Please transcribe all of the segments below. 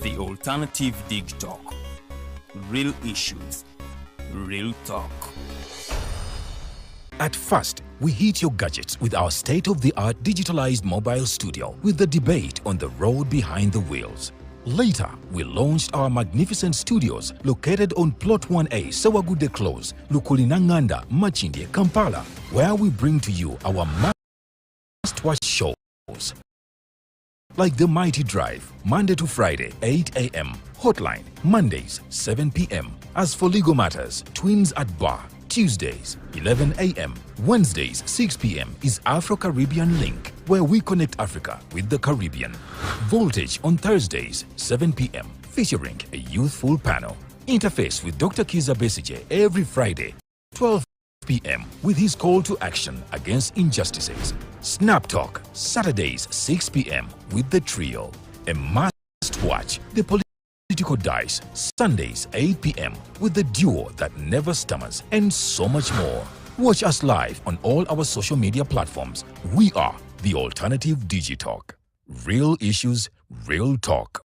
The Alternative Dig Talk. Real issues, real talk. At first, we hit your gadgets with our state-of-the-art digitalized mobile studio with the debate on the road behind the wheels. Later, we launched our magnificent studios located on Plot 1A, Sawagude Close, Lukulinanganda, Machindye, Kampala, where we bring to you our must-watch shows. Like The Mighty Drive, Monday to Friday, 8 a.m. Hotline, Mondays, 7 p.m. As for legal matters, Twins at Bar, Tuesdays, 11 a.m. Wednesdays, 6 p.m. is Afro-Caribbean Link, where we connect Africa with the Caribbean. Voltage on Thursdays, 7 p.m., featuring a youthful panel. Interface with Dr. Kiza Besije every Friday, 12 p.m. with his call to action against injustices. Snap Talk, Saturdays, 6 p.m. with the trio. A must-watch, The Political Dice, Sundays, 8 p.m. with the duo that never stammers, and so much more. Watch us live on all our social media platforms. We are The Alternative Digitalk. Real issues, real talk.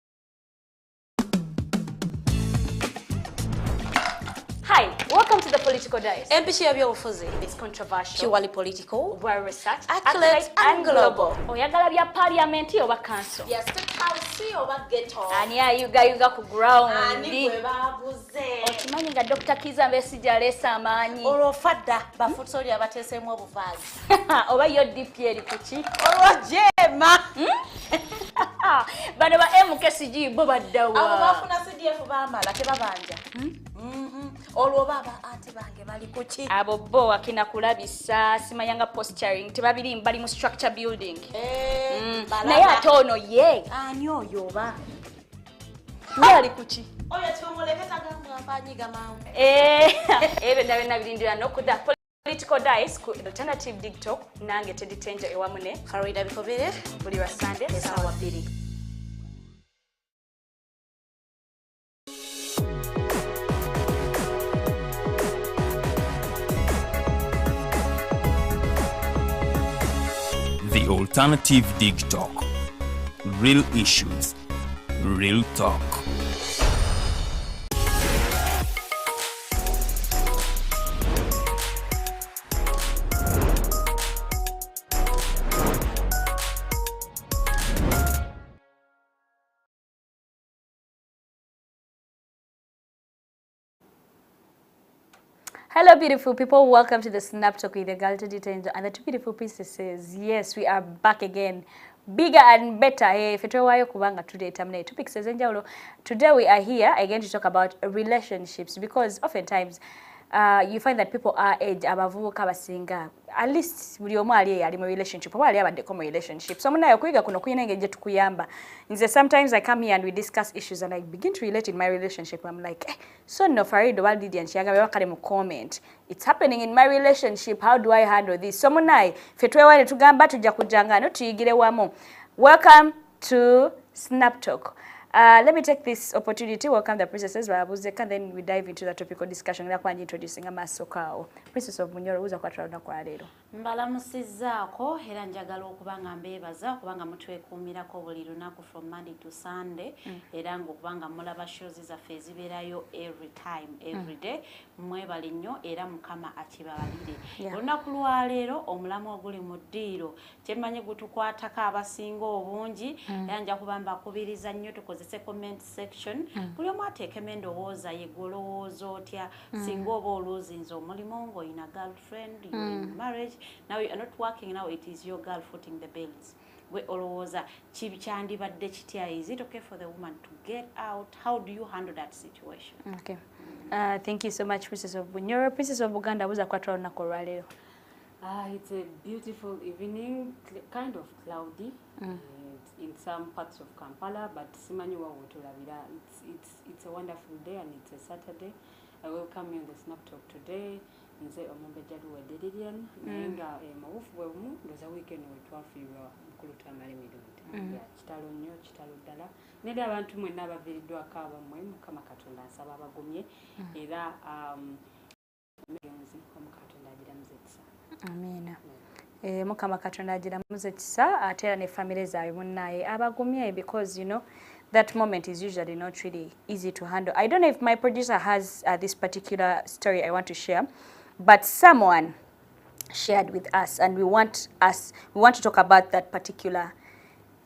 Hi, welcome to The Political Dice. It's controversial, purely political, well researched, accurate and global. Oyagala bya parliament oba council. Yes, State House oba ghetto. Ani ayuga ku ground. Ani gwe babuze. Okimanyi nga Dr. Kiza Besije aleese amaanyi. Olwofadda bafutoli abateeseemu obuvaazi. Oba yo DP eri kuki? Olwojema. Bano ba MKCG bo baddawa. Abo bafuna CDF baamala tebabanja. Olwo baba ate bange bali kuki? Abo bo akina kulabisa simanyanga posturing tebabiri bali mu structure building. Naye ate ono ye. Ani oyo oba? Ye ali kuki? Oyo tumuleketa gamba mpanyiga mawu. Ebe ndabena birindira nokuda Political Dice ku Alternative Digital nange Teddy Teangel ewamune Farida Bikobere buli wa Sunday sawa 2. The Alternative Dig Talk. Real issues, real talk. Hello beautiful people, welcome to the Snap Talk with the girl Teddy Teangel and the two beautiful princesses. Yes, we are back again, bigger and better. Hey, fetwewayo kubanga today terminate topics ezenjawulo. Today we are here again to talk about relationships, because oftentimes you find that people our age abavubuka basinga at least buli omu ali mu relationship oba ali abaddeko mu relationship. So munayo kuyiga kuno kuyina engeri gye tukuyamba. Nze sometimes I come here and we discuss issues and I begin to relate in my relationship. I'm like, so no Farida oba Lilian kiyaga bakale mu comment. It's happening in my relationship. How do I handle this? So munayo fetwewayo tugamba tujja kujangano tuyigire wamu. Welcome to Snap Talk. Let me take this opportunity to welcome the princesses and then we dive into the topical discussion. Introducing Amasokao. Princess of Munyoro uza kwatana kwa lero. Mbalamusizaako era njagala okubanga mbeebaza kubanga mutwekuumirako buli lunaku from Monday to Sunday era ng'okubanga mulaba shows zaffe ezibeerayo every time every day mwebale nnyo era Mukama akibabalire. Olunaku lwa leero omulamu oguli mu ddiiro kyemmanyi gutukwatako abasinga obungi era nja kuba mbakubiriza nnyo tukozese comment section buli omu ateekemu endowooza ye golowooza otya singa oba olwozinza omulimu ng'olina girlfriend you're in marriage now you are not working, now it is your girl footing the bills. We olowooza kyandibadde kitya? Is it okay for the woman to get out? How do you handle that situation? Okay. Thank you so much, Princess of Bunyoro. Princess of Buganda uza kwatana olunaku lwa leero. It's a beautiful evening, kind of cloudy in some parts of Kampala, but simanyi wa wotulabira. It's a wonderful day and it's a Saturday. I welcome you on the Snap Talk today. Nze omumbejja Luwedde Lilian nga mawufu bwe bumu ndoza weekend wetwafiirwa mukulu tamale mirundi kitalo nnyo kitalo ddala nedda abantu mwenna abaviiriddwako abammwe Mukama Katonda nsaba abagumye era Omukatonda agiramuze ekisa. Amina. Mukama Katonda agiramuze ekisa ate era ne family zaabwe munnaye abagumye, because you know that moment is usually not really easy to handle. I don't know if my producer has this particular story I want to share, but someone shared with us, and we want to talk about that particular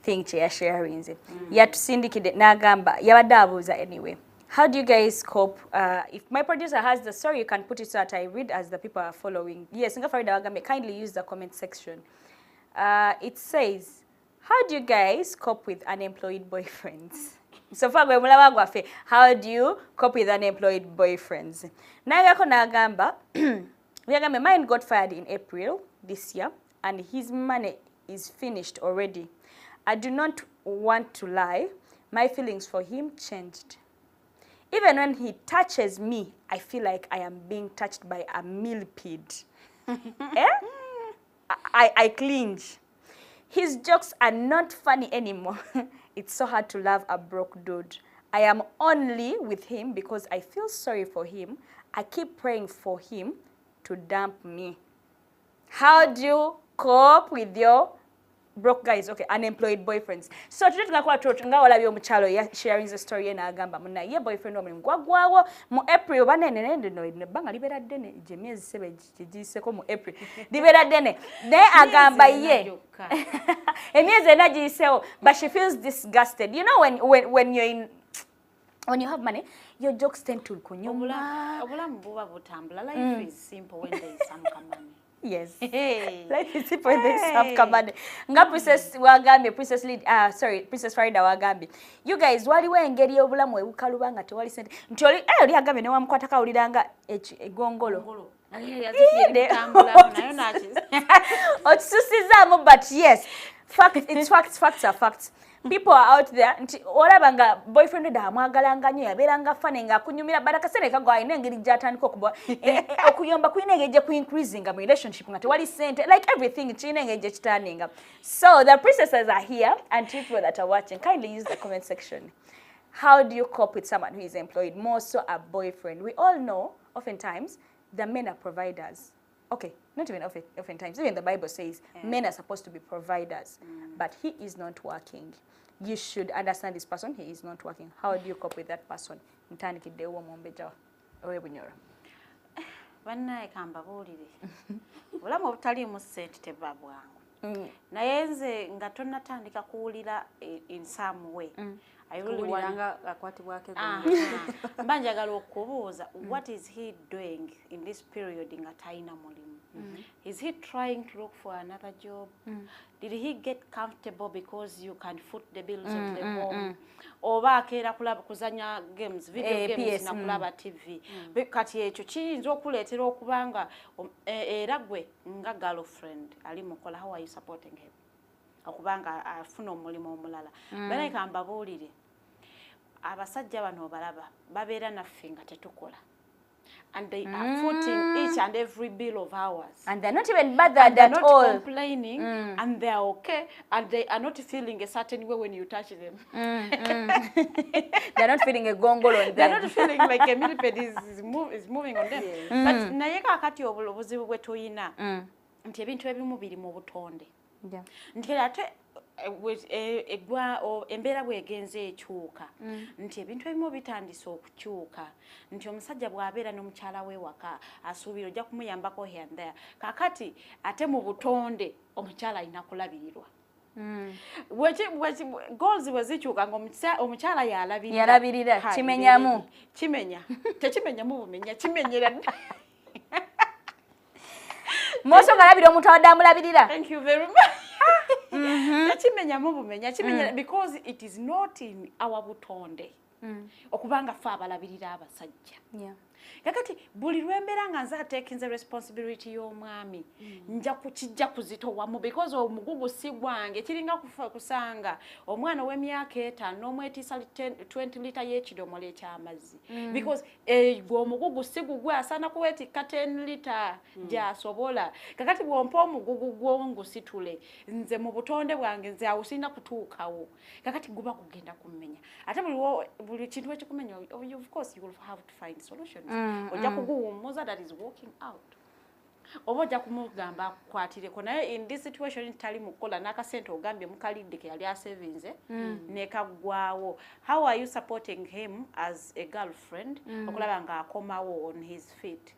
thing Chia sharing. Yatusindikide nagamba yabadabuza anyway. How do you guys cope? If my producer has the story, you can put it so that I read as the people are following. Yes, Farida Wagambe, kindly use the comment section. It says, how do you guys cope with unemployed boyfriends? So far, how do you cope with unemployed boyfriends? Nagako nagamba, mine got fired in April this year, and his money is finished already. I do not want to lie. My feelings for him changed. Even when he touches me, I feel like I am being touched by a millipede. I cringe. His jokes are not funny anymore. It's so hard to love a broke dude. I am only with him because I feel sorry for him. I keep praying for him to dump me. How do you cope with your broke guys? Okay, unemployed boyfriends. So today tunakuwa nga walabi omuchalo ya sharing the story na agamba muna ye boyfriend omuli ngwagwawo mu April banene no banga libera dene jemiezi sebe jiseko mu April libera dene ne agamba ye emyezi enajisewo, but she feels disgusted. You know when you're in, when you have money, your jokes tend to kunyuma. Obulamu buba butambula. Life is simple when there is some money. Yes. Life is simple when there is some money. Nga Princess Wagambi, Princess Farida Wagambi. You guys, waliwo engeri obulamu ebukaluba nga tewali sente. Ntoli oli agambe ne wamukwata kawuliranga egongolo. Otsusizamu, but yes. Facts are facts. People are out there. Olabanga boyfriend da amwagalanga nnyo yabeeranga fane nga kunyumira barakasene kago ayina engeri gyatandika okuba okuyomba kuyina engeri gye ku increasing mu relationship nga tewali sente, like everything kiyina engeri gye kitandinga. So the princesses are here, and people that are watching, kindly use the comment section. How do you cope with someone who is employed, more so a boyfriend? We all know oftentimes the men are providers. Okay, not even oftentimes. Even the Bible says men are supposed to be providers, but he is not working. You should understand this person. He is not working. How do you cope with that person? Mtanikiddewo mombeja owebunyoro. Bannaye kambabulire. Bulamu obutaliimu ssente tebabwangu. Naye nze nga tonnatandika kuwulira in some way. I really want Banjagala okubuuza, what is he doing in this period nga talina mulimu? Is he trying to look for another job? Did he get comfortable because you can foot the bills of the home? Oba akeera kulaba kuzanya games, video games na kulaba TV. Kati ekyo kiyinza okuleetera okubanga era gwe nga girlfriend ali mukola, how are you supporting him? Okubanga afuna omulimu omulala. Bane kambabuulire, abasajja bano balaba babeera naffe nga tetukola, and they are footing each and every bill of ours, and they're not even bothered at all, not complaining, and they are okay, and they are not feeling a certain way when you touch them. They're not feeling a gongolo on them. They're not feeling like a millipede is moving on them. But naye kakati obuzibu bwe tuyina nti ebintu ebimu biri mu butonde. Nti ate embeera bwegenze ekyuka, nti ebintu ebimu bitandise okukyuka, nti omusajja bw'abeera n'omukyala we waka asuubira ojja kumuyambako here and there. Kakati ate mu butonde omukyala alina kulabirirwa. Goals bwe zikyuka ng'omukyala yalabirira kimenyamu tekimenyamu bumenya kimenyera Moso galabira omuntu awadde amulabirira. Thank you very much. Kimenyamu bumenya kimenyera because it is not in our butonde okubanga fa abalabirira abasajja. Kakati buli lwembeera nga nze atekinze responsibility y'omwami kijja kuzitowamu because omugugu si gwange, kiringa kusanga omwana w'emyaka 5 n'omwetiisa 20 lita y'ekidomola eky'amazzi because gwe omugugu si gugwe asaana kuweetikka 10 lita gy'asobola. Kakati bw'ompa omugugu gw'ongusitule nze mu butonde bwange nze awo sirina kutuukawo, kakati guba kugenda kummenya. Ate buli kintu ekikumenya, of course you will have to find solutions. Ojja kuguwummuza that is working out. oba ojja kumugamba akukwatireko naye in this situation tali mukola n'akasente ogambye mukalidde ke yali asevinze nekaggwawo. How are you supporting him as a girlfriend okulaba nga akomawo on his feet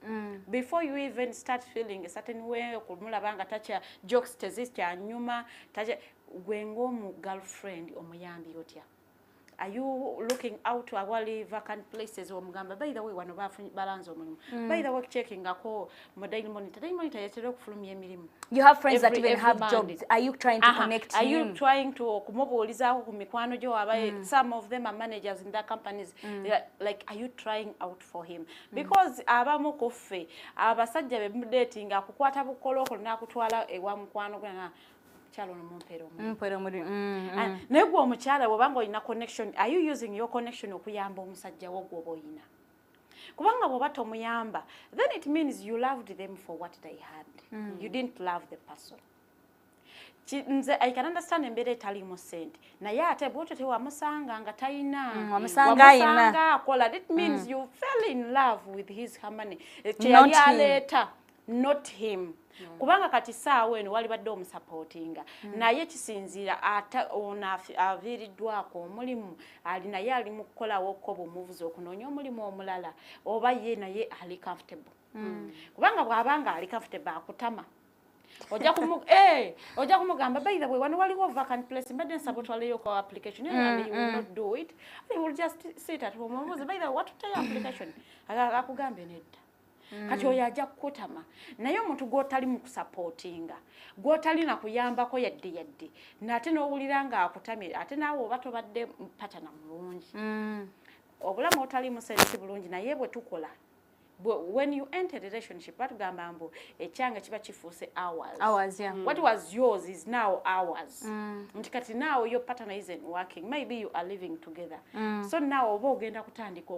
before you even start feeling a certain way okumulaba nga tacha jokes tezikyanyuma tacha gwe ng'omu girlfriend omuyambi otya? Are you looking out to awali vacant places omugamba by the way wano balanze omulimu by the way checking ako mu daily monitor yetera okufulumya emirimu? You have friends that even have jobs. Are you trying to connect Are him? you trying to kumubuulizaako ku mikwano gyo abaye some of them are managers in their companies like are you trying out for him because abamu kuffe abasajja be dating akukwata bukoloko n'akutwala ewa mukwano gwe chalo mumpero muri negwo omukyala bwobanga olina connection, are you using your connection okuyamba omusajja wo gwoba oyina? Kubanga bwoba tomuyamba then it means you loved them for what they had. You didn't love the person. I can understand embeera etalimu ssente naye ate bwotyo tewamusanga nga talina wamusanga akola, that means you fell in love with his harmony kyeyali aleeta, not him. Kubanga kati saawe eno wali badde omusupportinga naye kisinzira ata ona aviiriddwako omulimu ali naye ali mu kukolawo ko bumuvuzi okunoonya omulimu omulala oba ye naye ali comfortable kubanga bw'abanga ali comfortable akutama ojja kumugamba by the way wano waliwo vacant place mbadde nsaba otwaleyo ko application and you will not do it, you will just sit at home omubuuze by the way what your application akugambe nedda kati oyo ajja kukutama naye omuntu gw'otali mu kusupportinga gw'otali na kuyambako yadde nate n'owulira nga akutamye ate naawe oba tobadde patana mulungi obulamu otali musensi bulungi naye bwe tukola when you enter a relationship batugamba mbu ekyanga kiba kifuuse hours what was yours is now hours nti kati now your partner isn't working, maybe you are living together so now oba ogenda kutandika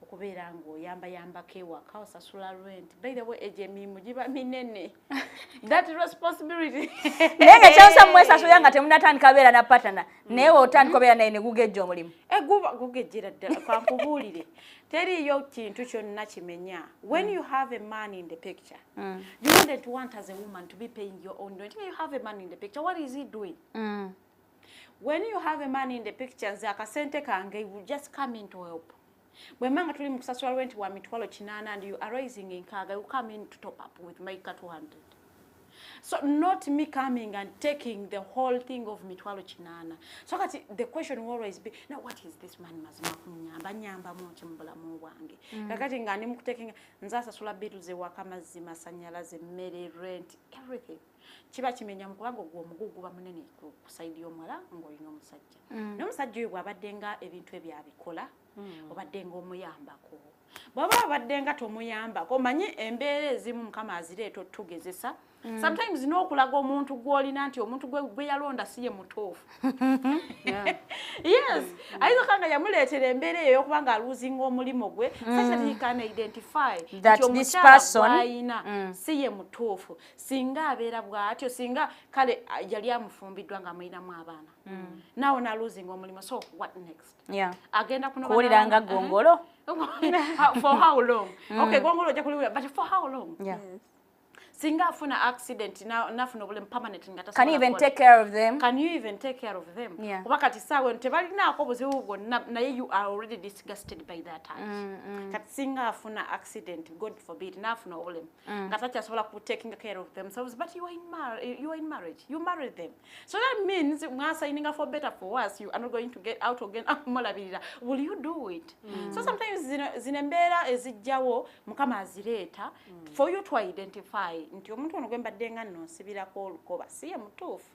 okubeera ng'oyamba ewaka osasula rent. By the way egyo emirimu giba minene that responsibility naye ng'ekyansa mwesasula nga temunatandika beera na partner naye otandika obeera naye ne gugejja omulimu gugejjera ddala kankubuulire teriyo kintu kyonna kimenya. When you have a man in the picture you wouldn't want as a woman to be paying your own rent. When you have a man in the picture, what is he doing? When you have a man in the picture nze akasente kange will just come in to help. Bwe manga tuli mu kusasula rent wa mitwalo 8 and you are raising enkaaga, you come in to top up with Maika 200. So not me coming and taking the whole thing of mitwalo 8. So the question will always be, now what is this man mazima kunyamba nyamba mochi mbulamu wange kakati nga ndi taking nzasasula bitu ze wakamazi masanyalaze mmere rent everything kiba kimenya mukubanga gwo mugugu ba munene kusaidi yomwala ngolina omusajja n'omusajja oyo bwabadde nga ebintu ebyabikola obadde nga omuyambako bwaba abadde nga tomuyambako manyi embeera ezimu mukama azireeta otugezesa sometimes n'okulaga omuntu gw'olina nti omuntu gwe yalonda si ye mutuufu yes ayinza nga yamuleetera embeera eyo okubanga aluzinga omulimu gwe such that he can identify that this person ayina si ye mutuufu singa abeera bw'atyo singa kale yali amufumbiddwa nga amuyinamu abaana nawo naluzinga omulimu. So what next? Agenda kuwulira nga gongolo for how long? Okay, gongolo ojja kuliwulira but for how long? Singa afuna accident nafuna obulemu permanent ngata. Can you even take care of them? Can you even take care of them? Kuba kati sawe tebalinaako buzibu bwonna naye you are already disgusted by that time. Kati singa afuna accident, God forbid, nafuna obulemu ngata kyasobola ku taking care of themselves, but you are in marriage. You married them. So that means mwasigning for better for worse, you are not going to get out again. Will you do it? So sometimes zinembeera ezijjawo mukama azireeta for you to identify nti omuntu ono gwembadde nga nno nsibirako olukoba si ye mutuufu.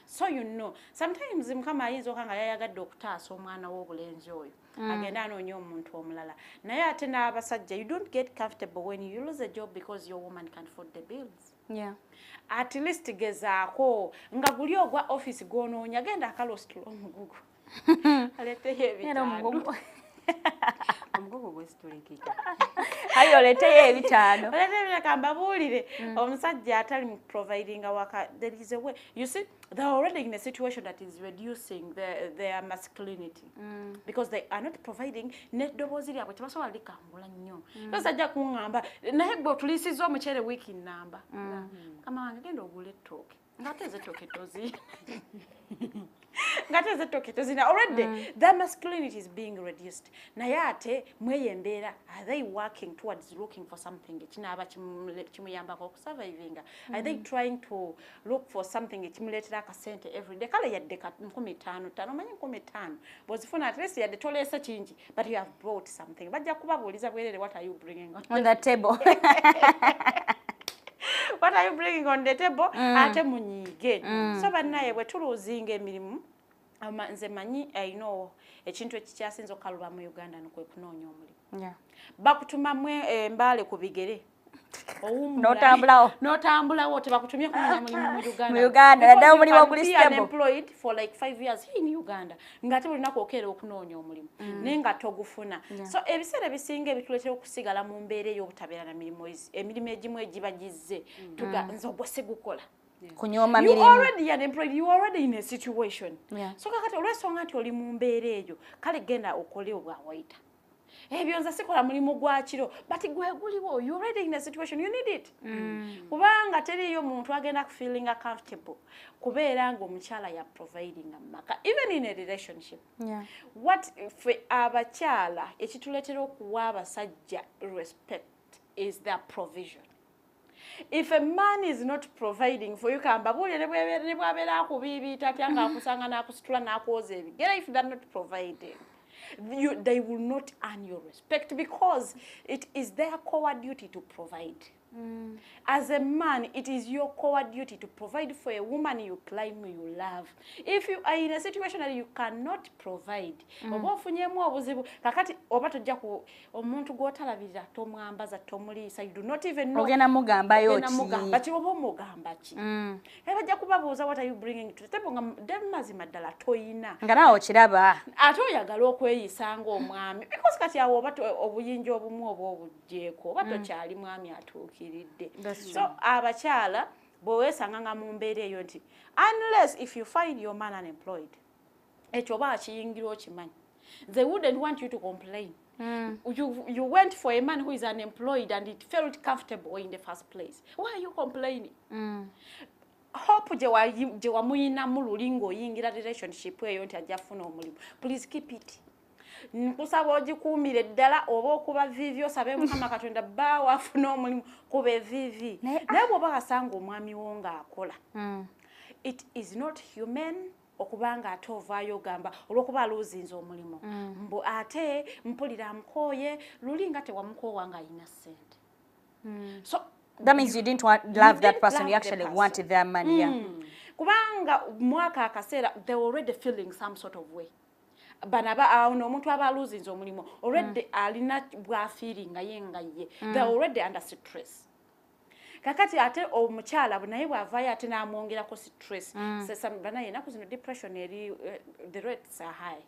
So you know sometimes mukama ayinza okanga yayagadde okutaasa omwana w'obulenzi oyo agenda anoonya omuntu omulala naye ate n'abasajja you don't get comfortable when you lose a job because your woman can afford the bills. At least gezaako nga guli ogwa office gw'onoonya genda akalositula omugugu aleeteyo ebitaano omugogo gwesitulikika ayo leteye ebitano Olete kamba bulire omusajja atali providing waka. There is a way. You see, they're already in a situation that is reducing their masculinity because they are not providing net dobozi lyabwe tebasobola likangula nnyo. Because ajja kungamba naye gwe otulisiza omukyere week namba. Kama wange genda ogule ettooke. Ngateze ettooke tozi. Ngateze ettooke tozi. Already their masculinity is being reduced. Naye ate mweyembeera, are they working towards looking for something ekinaaba kimuyambako okusurviving? Are they trying to look for something ekimuleetera akasente every day? Kale yadde ka 15 omanyi 15 bw'ozifuna at least yadde toleese kingi but you have brought something. Bajja kubabuuliza bwerere, what are you bringing on the table? What are you bringing on the table? Ate munyiige. So bannaye bwe tuluuzinga emirimu nze manyi I know ekintu ekikyasinza okukaluba mu Uganda nikwe kunoonya omulimu. Bakutumamu embaale ku bigere. Notambulawo tebakutumye kunoonya mulimu mu Uganda. Mu Uganda naddala omulimu oguli stable. Unemployed for like 5 years in Uganda ngate bulinaku okeera okunoonya omulimu naye nga togufuna. So ebiseera ebisinga ebituleetera okusigala mu mbeera ey'obutabeera na mirimu emirimu egimu egiba gizze nze ogwo sigukola. Kunyoma You mirimu. already unemployed, you already in a situation. So kakati olw'ensonga nti oli mu mbeera eyo kale genda okole obwawaita. Ebyo nze sikola mulimu gwa kiro but gwe guliwo, you already in a situation, you need it. Kubanga teriyo muntu agenda feeling comfortable kubeera ng'omukyala ya providing amaka even in a relationship. What if abakyala ekituleetera okuwa abasajja respect is their provision. If a man is not providing for you, kamba bulire ne bwabeera akubibi tatya ng'akusanga n'akusitula n'akwoza ebigere, if they're not providing, they will not earn your respect because it is their core duty to provide. As a man, it is your core duty to provide for a woman you claim you love. If you are in a situation that you cannot provide, oba ofunyemu obuzibu kakati oba tojja ku omuntu gw'otalabirira tomwambaza tomuliisa, you do not even know. Ogenda mugamba yo ki? But oba omugamba ki? Bajja kubabuuza what are you bringing to the table nga mazima ddala toyina. Nga naawe okiraba. Ate oyagala okweyisa ng'omwami because kati awo oba obuyinja obumu oba obugjeeko oba tokyali mwami atuukiridde. So abakyala bw'oweesanga nga mu mbeera eyo nti unless if you find your man unemployed ekyo oba akiyingira okimanyi, they wouldn't want you to complain. You went for a man who is unemployed and it felt comfortable in the first place. Why are you complaining? Hope gye wamuyinamu luli ng'oyingira relationship eyo nti ajja funa omulimu. Please keep it. Nkusaba ogikuumire ddala oba okuba vivi osabe Mukama Katonda bbaawo afuna omulimu kuba vivi. Naye bw'oba kasanga omwami wo ng'akola. It is not human okubanga ate ovaayo ogamba olw'okuba aluuzinze omulimu. Mbu ate mpulira amukooye luli nga tewamukoowa ng'alina ssente. So that means you didn't love that person, you actually wanted their money. Kubanga mwaka akaseera they were already feeling some sort of way. Banaba awo omuntu aba aluuzinze omulimu already alina bw'afiiringa ye nga ye. They are already under stress. Kakati ate omukyala naye bw'avaayo ate n'amwongerako stress. Banaye ennaku zino depression eri the rates are high.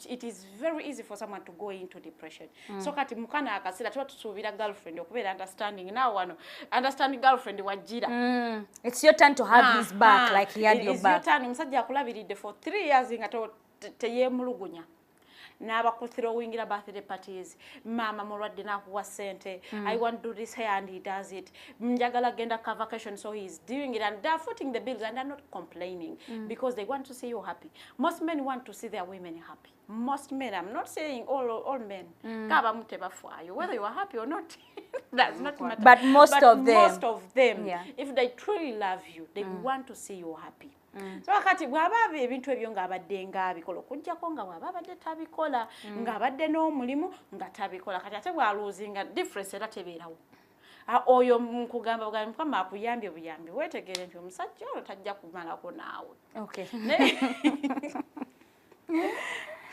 It is very easy for someone to go into depression. So kati mukana akaseera tuba tusuubira girlfriend okubeera understanding. Now wano understanding girlfriend wajjira. It's your turn to have his back like he had your back. It's your turn. Omusajja akulabiridde for 3 years nga teyeemulugunya. N'abakuthirowingira birthday parties. Mama mulwadde n'akuwa ssente. I want to do this here and he does it. Njagala genda ka vacation so he is doing it and they're footing the bills and they're not complaining because they want to see you happy. Most men want to see their women happy. Most men, I'm not saying all men. Kaba mutebafwayo whether you are happy or not. Does not matter. But most of them, if they truly love you, they want to see you happy. So akati bw'aba ebintu ebyo ng'abadde ng'abikola okuggyako nga bw'aba abadde tabikola ng'abadde n'omulimu nga tabikola kati ate bw'aluuzinga difference era tebeerawo. Oyo nkugamba bwa Mukama akuyambye buyambi weetegere nti omusajja oyo tajja kumalako naawe. Okay.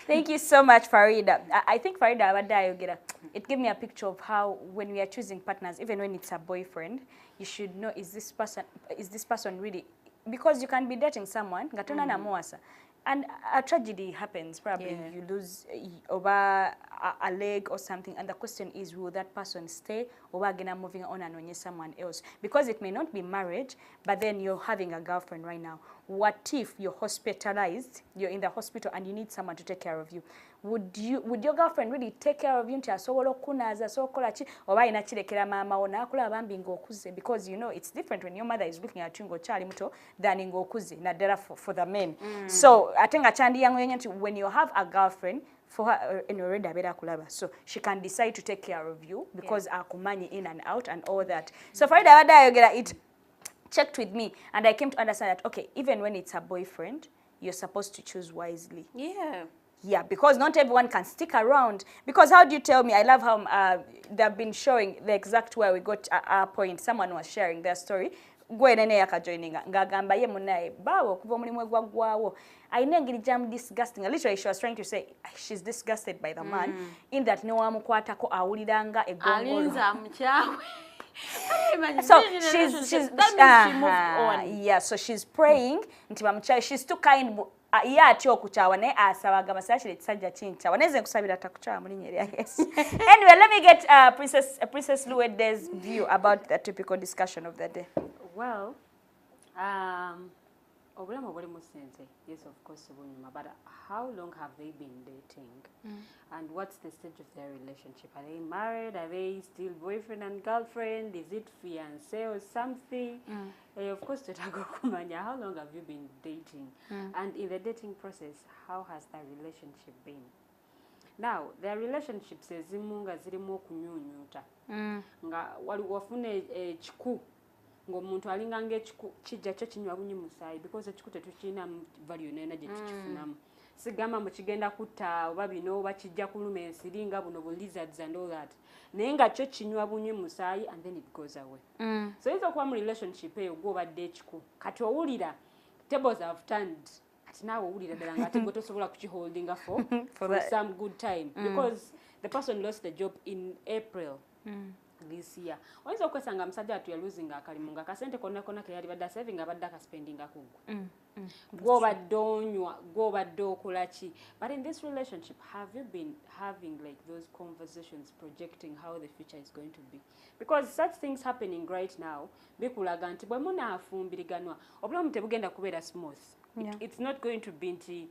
Thank you so much, Farida. I think Farida abadde ayogera. It gave me a picture of how when we are choosing partners, even when it's a boyfriend, you should know is this person really, because you can be dating someone nga tonna namuwasa And a tragedy happens, probably you lose over a leg or something, and the question is, will that person stay, or again moving on and on someone else? Because it may not be marriage, but then you're having a girlfriend right now. What if you're hospitalized, you're in the hospital and you need someone to take care of you? Would your girlfriend really take care of you nti asobola okunaza sokola chi oba ina kirekera mama ona akula bambi ngokuze? Because you know it's different when your mother is looking at you ngochali muto than ngokuze naddala for the men. So atenga chandi yangu nti when you have a girlfriend, for her already abera kulaba, so she can decide to take care of you because akumanyi in and out and all that. So Farida wada it checked with me, and I came to understand that okay, even when it's a boyfriend, you're supposed to choose wisely. Yeah, because not everyone can stick around. Because how do you tell me? I love how they've been showing the exact where we got our point. Someone was sharing their story. Gwenene yakajoininga ngagamba ye munaye bawo kuva mulimu gwagwawo ayine ngiri jam disgusting. Literally she was trying to say she's disgusted by the man in that no wamukwatako awuliranga egongolo alinza mchawe. So she's that means she moved on. Yeah, so she's praying nti bamchawe, she's too kind. Yeah, atyo kuchawa ne asabaga masashire tsajja chincha waneze kusabira takuchawa muri nyeri yes. Anyway, let me get Princess Luwedde's view about the typical discussion of the day. Well, obulamu buli musenze, yes, of course, but how long have they been dating? And what's the stage of their relationship? Are they married? Are they still boyfriend and girlfriend? Is it fiancé or something? Of course, how long have you been dating? And in the dating process, how has that relationship been? Now, their relationship says zimunga zirimo kunyunyuta. Nga wali wafune chiku ngomuntu alinga ngechiku kijja kyo kinywa bunyi musayi because echiku tetukina value nene gye tukifunamu. Sigamba mu kigenda kutta oba bino oba kijja kuluma ensiringa buno bu lizards and all that. Naye nga kyo kinywa bunyi musayi and then it goes away. So izo kwa mu relationship eyo gwo badde echiku. Kati owulira tables have turned. Ati nawe owulira ddala nga ate gwe tosobola kukiholdinga for some good time because the person lost the job in April. This year. Oyinza okwesanga musajja atu ya losing akalimu nga kasente konna konna ke yali badda saving abadda ka spending akugwa. Go badde onywa, go badde okola ki. But in this relationship, have you been having like those conversations projecting how the future is going to be? Because such things happening right now, bikulaga nti bwe munaafumbiriganwa obulamu tebugenda kubeera smooth. It's not going to be nti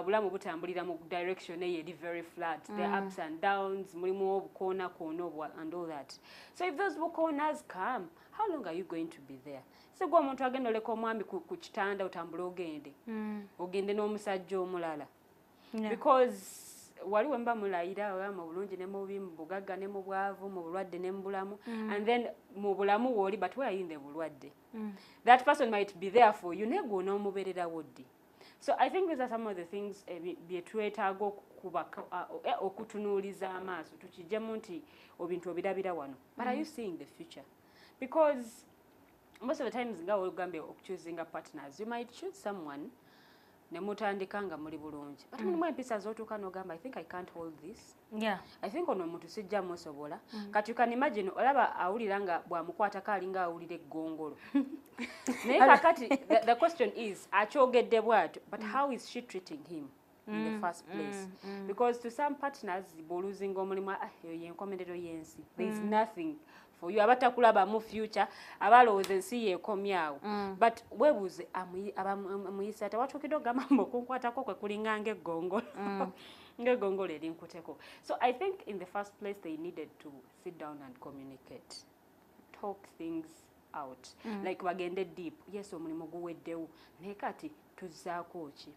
bulamu butambulira mu direction eri very flat. There are ups and downs, mulimu obukona kono and all that. So if those bukonas come, how long are you going to be there? So gwa omuntu agenda oleka omwami ku kitanda otambula ogende n'omusajja omulala. Because waliwo mba mulayira oba mu bulungi ne mu bubi, mu bugagga ne mu bwavu, mu bulwadde ne mu bulamu, and then mu bulamu woli, but where are you in the bulwadde? That person might be there for you, ne gwo n'omubeerera woddi. So I think these are some of the things byetwetaaga okutunuuliza amaaso tukijjemu nti obintu obirabira wano. But are you seeing the future? Because most of the times nga olugambye choosing partners, you might choose someone ne mutandika nga muli bulungi. But mulimu empisa z'otuuka n'ogamba I think I can't hold this. I think ono omuntu sijja musobola. Kati you can imagine olaba awulira nga bw'amukwatako alinga awulira eggongolo. Naye kakati the question is akyogedde bw'atyo, but how is she treating him in the first place? Because to some partners bw'oluzinga omulimu eyo y'enkomerero y'ensi. There is nothing for you. Abatakulaba mu future abalowooza ensi yeekomyawo. But weebuuze amuyisa tewatuukidde ogamba okunkwatako kwe kulinga ng'eggongolo. Ng'eggongolo erinkuteko. So I think in the first place they needed to sit down and communicate. Talk things out. Like bagende deep. Yes, omulimu guweddewo. Naye kati tuzzaako ki?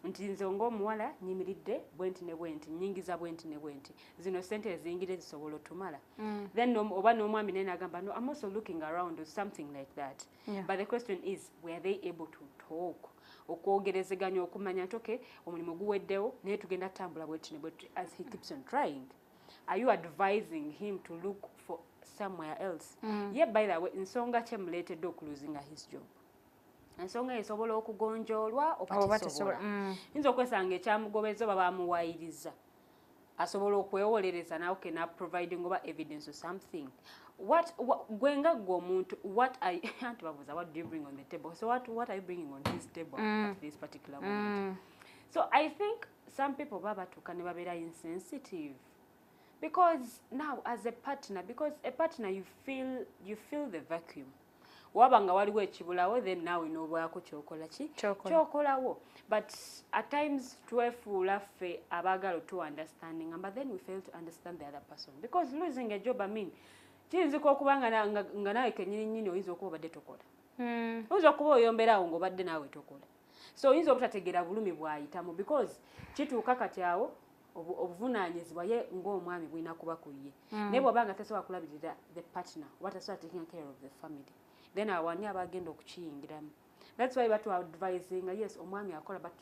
Nti nze ng'omuwala nyimiridde bwenti ne bwenti, nyingiza bwenti ne bwenti. Zino sente eziyingire zisobola otumala. Then oba n'omwami naye n'agamba no, I'm also looking around or something like that. But the question is, were they able to talk? Okwogerezeganya okumanya nti okay, omulimu guweddewo naye tugenda tambula bweti ne bweti as he keeps on trying. Are you advising him to look for somewhere else? Yeah, by the way, nsonga ki emuleetedde okuluzinga his job? Ensonga esobola okugonjoolwa oba tesobola. Yinza okwesanga ekyamugobeza oba bamuwayiriza. Asobola okwewolereza nawe kena providing oba evidence or something. Gwenga gwe omuntu, what do you bring on the table? So what are you bringing on his table at this particular moment? So I think some people baba tukane babera insensitive. Because now as a partner, because a partner you feel the vacuum. Wabanga waliwo ekibulawo then now ino bwako kyokola ki kyokolawo. But at times twefuula ffe abagalo to understanding, but then we fail to understand the other person. Because losing a job, I mean, kiyinzika okuba nga nawe kennyini nnyini oyinza okuba obadde tokola. Oyinza okuba oyomberawo ng'obadde naawe tokola. So oyinza obutategeera bulumi bw'ayitamu because kituuka kati awo obuvunaanyizibwa ye ng'omwami bwina kuba ku ye. Naye bw'oba nga tasobola kulabirira the partner, what tasobola taking care of the family, then awani abagenda okukiyingiramu. That's why batu advising, yes, omwami akola, but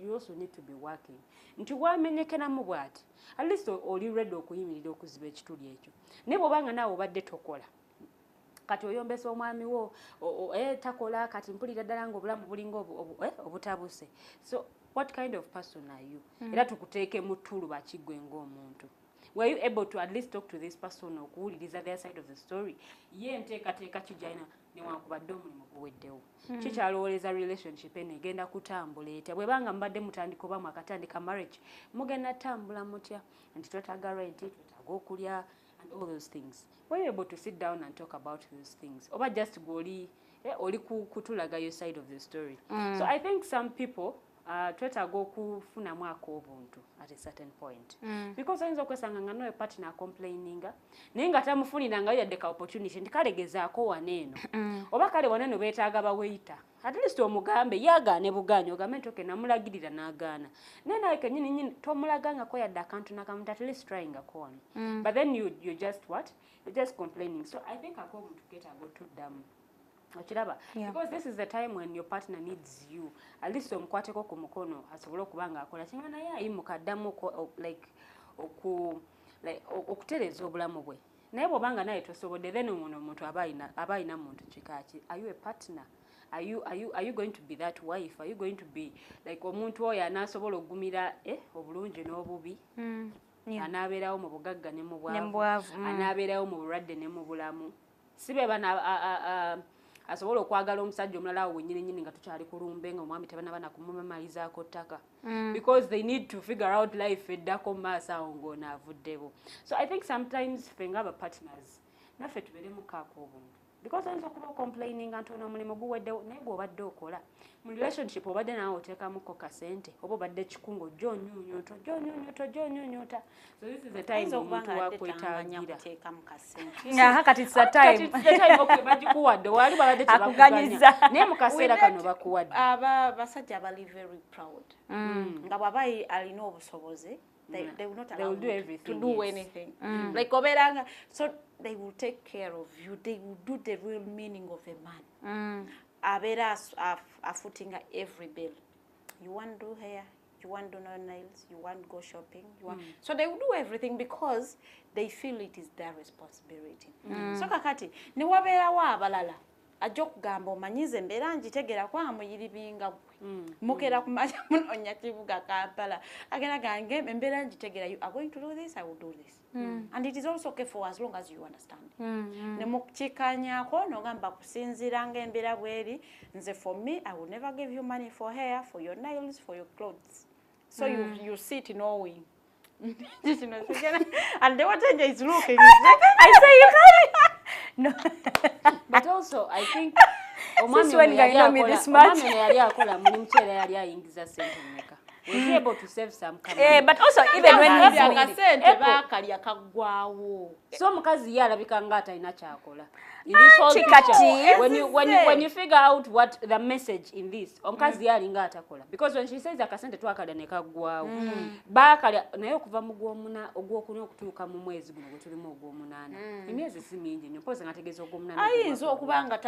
you also need to be working. Nti wamenyekeramu bw'ati, at least oli ready okuyimirira okuziba ekituli ekyo. Naye bw'oba nga naawe obadde tokola, kati oyombesa omwami wo takola, kati mpulira ddala ng'obulamu bulinga obutabuse. So what kind of person are you? Era tukuteeke mu ttulu bakiggwe ng'omuntu. Were you able to at least talk to this person okuwuliriza their side of the story? Ye nteekateeka kijayina newankubadde omulimu guweddewo. Kikyalowooleza relationship eno egenda kutambula etya? Bwebanga mbadde mutandika oba mwakatandika marriage, mugenda tambula mutya? Nti twetaaga rent, twetaaga okulya, and all those things. Were you able to sit down and talk about those things? Oba just oli kutulaga your side of the story. So I think some people twetaaga okufunamu ak'obuntu at a certain point. Because ayinza okwesanga nga noyo partner complaininga naye nga tamufuniranga yadde ka opportunity nti kale gezaako waneeno oba kale waneeno beetaaga baweyita at least omugambe yagaane bugaanyi ogambe nti namulagirira n'agaana naye naye kennyini nnyini tomulagangako yadde akantu nakamuntu at least tryingako wano but then you just what? You're just complaining. So I think ak'obuntu keetaaga otuddamu. Because this is the time when your partner needs you. At least omukwateko ku mukono asobole okuba nga akola kinga naye ayimuka addamu okutereeza obulamu bwe. Naye bw'obanga naye tosobodde then omuntu aba ayina muntu kikaaki. Are you a partner? Are you going to be that wife? Are you going to be like omuntu oyo anaasobola okugumira obulungi n'obubi? Anaabeerawo mu bugagga ne mu bwavu. Anaabeerawo mu bulwadde ne mu bulamu. Sibe bana asobola okwagala omusajja omulala awo wennyini nga tukyali kulumbe nga omwami tebanabana kumumalizaako ttaka because they need to figure out life eddako mu maaso awo ng'onaavuddewo. So I think sometimes ffe ng'aba partners naffe tubeeremu kaako obuntu because oyinza okuba complaininga nti ono omulimu guweddewo naye gw'obadde okola mu relationship obadde naawe oteekamuko kasente oba obadde kikungo gy'onyuunyuuta. So this is the time omuntu wakwetaagira kati it's the time bagikuwadde wali babadde tebakuganyiza naye mu kaseera kano bakuwadde. Basajja bali very proud nga bw'aba alina obusobozi they will not allow do everything, to do anything. Like oberanga, so they will take care of you. They will do the real meaning of a man. Abera afutinga every bill. You want to do hair, you want to do nails, you want to go shopping, you want. So they will do everything because they feel it is their responsibility. So kakati ni wabera wa abalala ajokugamba omanyize mbeera ngitegera kwa muyiribinga mukera kumanya munonya kibuga Kampala agenda gange mbeera ngitegera you are going to do this, I will do this. And it is also okay for as long as you understand. Ne mukikanyako nogamba kusinziranga embeera bweri nze for me I will never give you money for hair, for your nails, for your clothes. So you sit knowing. And the water is looking. I say you can't. No. But also I think Since when you know me this much? Was he able to save some but also even when he's so mukazi yalabika nga atalina kyakola. In this whole picture, when you figure out what the message in this, omukazi yalinga atakola. Because when she says akasente twakalya ne kaggwawo, baakalya naye okuva mu ogwokuna okutuuka mu mwezi guno gwe tulimu ogw'omunaana. Emyezi si mingi nnyo, mpozi ngategeeza ogw'omunaana. Ayinza okubanga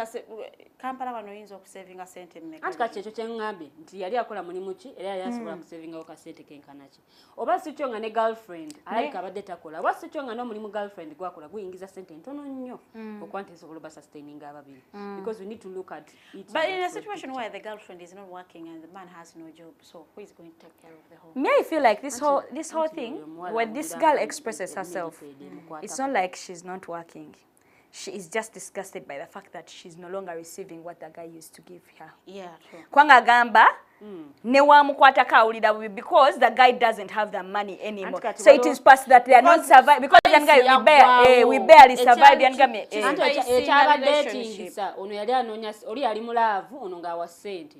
Kampala wano oyinza okusavinga sente mmeka. Anti kati ekyo kye ŋŋambye nti yali akola mulimu ki era yali asobola kusavingawo kasente kenkana ki. Oba si kyo nga ne girlfriend alabika abadde takola. Oba si kyo nga n'omulimu girlfriend gwakola guyingiza sente ntono nnyo okuba nti esobola sustaining ababiri. Because we need to look at it. But in a situation where the girlfriend is not working and the man has no job, so who is going to take care of the home? May I feel like this whole thing, when this girl expresses herself, it's not like she's not working. She is just disgusted by the fact that she's no longer receiving what the guy used to give her. Yeah, true. Kwanga gamba ne wamukwata kawulira bubi because the guy doesn't have the money anymore. So it is past that they are not surviving because the guy we barely survive and game. Dating sa ono yali anonya oli yali mulavu ono nga wa sente.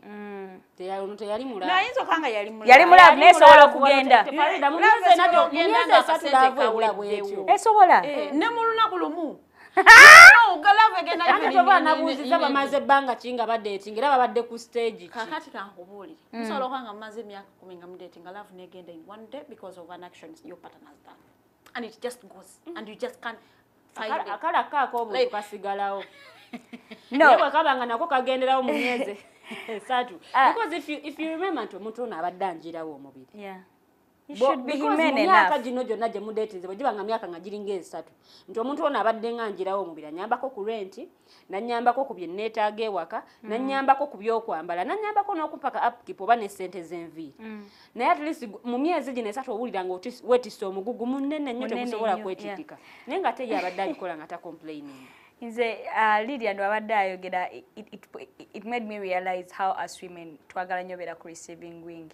Ono teyali mulavu. Na yinzo kanga yali mulavu. Yali mulavu nesobola okugenda. Farida munyeze najo munyeze satulavu obulabwetu. Esobola. Ne muluna kulumu. Toba nabuuziza bamaze ebbanga kinga badeting era babadde ku stage kakati kankubuli musolo kwanga maze emyaka 10 nga mudating love negenda in one day because of an action your partner has done and it just goes and you just can't find it akala kako omuntu kasigalawo no bwe kabanga nako kagenderawo mu myezi esatu because if you remember nti omuntu ono abadde anjirawo omubiri You should be humane enough. Myaka gino gyonna gye mudetinze bwe gibanga myaka nga giringa esatu nti omuntu ono abadde nganjirawo omubiri anyambako ku renti nanyambako ku bye neetaaga ewaka nanyambako ku byokwambala nanyambako n'okupaka upkeep oba n'essente z'enviiri naye at least mu myezi gino esatu owulira nga weetisse omugugu munene nnyo tegusobola kwetikika naye nga teye abadde abikola nga takomplaining. Nze Lilian wabadde ayogera it made me realize how as women twagala nnyo beera ku receiving wing.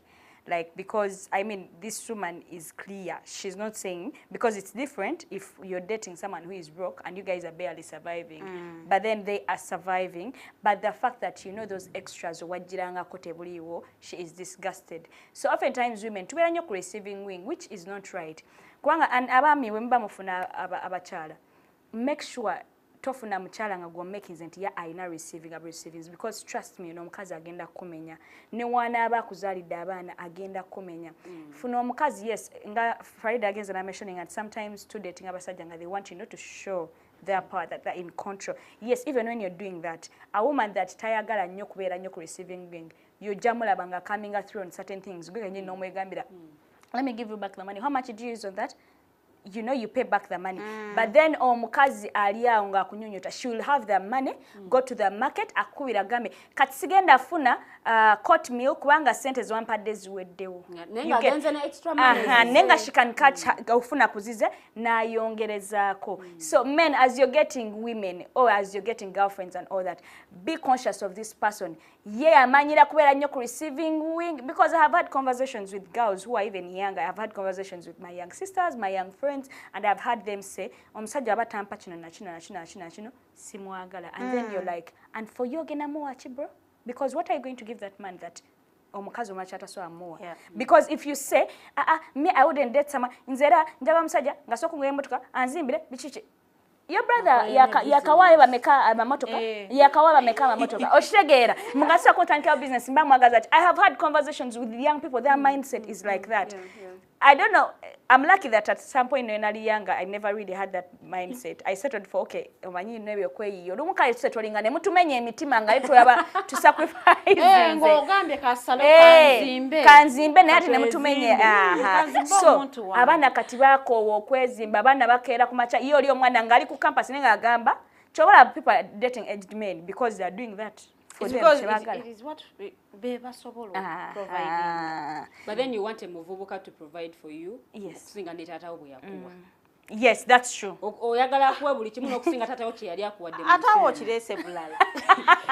Like, because, I mean, this woman is clear. She's not saying, because it's different if you're dating someone who is broke and you guys are barely surviving, but then they are surviving. But the fact that, you know, those extras, she is disgusted. So oftentimes women, tubeera nnyo ku receiving wing, which is not right. And abami, wemba mufuna abachala, make sure tofuna muchala nga gw'omaking nti ya ayina receivings because trust me omukazi agenda kumenya ne wana abakuzalidde abaana agenda kumenya funa omukazi yes nga Farida agenza na mentioning that sometimes to dating abasajja nga they want you know to show their part that they're in control. Yes, even when you're doing that, a woman that tayagala nnyo kubeera nnyo ku receiving wing, you jamulaba nga coming through on certain things gwe n'omwegambira let me give you back the money. How much did you use on that? You know, you pay back the money. But then omukazi aliya nga kunyunyuta, she will have the money, go to the market, akubira game. Katsigenda funa court meal kubanga sente z'wampadde ziweddewo. Nenga genze na extra money. Nenga she can catch ufuna kuzize na yongerezaako. So men, as you're getting women or as you're getting girlfriends and all that, be conscious of this person. Yeah, amanyira kubeera nnyo ku receiving wing because I have had conversations with girls who are even younger. I have had conversations with my young sisters, my young friends, and I've heard them say, omusajja abatampa kino na kino simwagala. And then you're like, and for you ogenda muwachi bro? Because what are you going to give that man that omukazi omachata so amuwa? Because if you say, me I wouldn't date someone, nzera njaba musajja nga soko ngwe motoka anzimbire bichichi. Your brother yakawaye bameka amamotoka yakawaye bameka amamotoka oshegera mugasa ko tanka business mbamwagaza. I have had conversations with young people, their mindset is like that. I don't know, I'm lucky that at some point when I was younger I never really had that mindset. I settled for okay omanyi nebyo kweyo lumuka settlinga ne mutumenye emitima nga etulaba to sacrifice ngogambye kasalo kanzimbe ne ati ne mutumenye so abana kati bako okwezimba abana bakeera kumacha iyo oli omwana ngali ku campus nenga agamba chobola people are dating aged men because they are doing that for them. It is what beba sobolo providing. But then you want a muvubuka to provide for you. Yes. Singa ne tata wo yakuwa. Yes, that's true. Oyagala kuwa buli kimu n'okusinga tata wo kye yali akuwadde. Ata wo kirese bulala.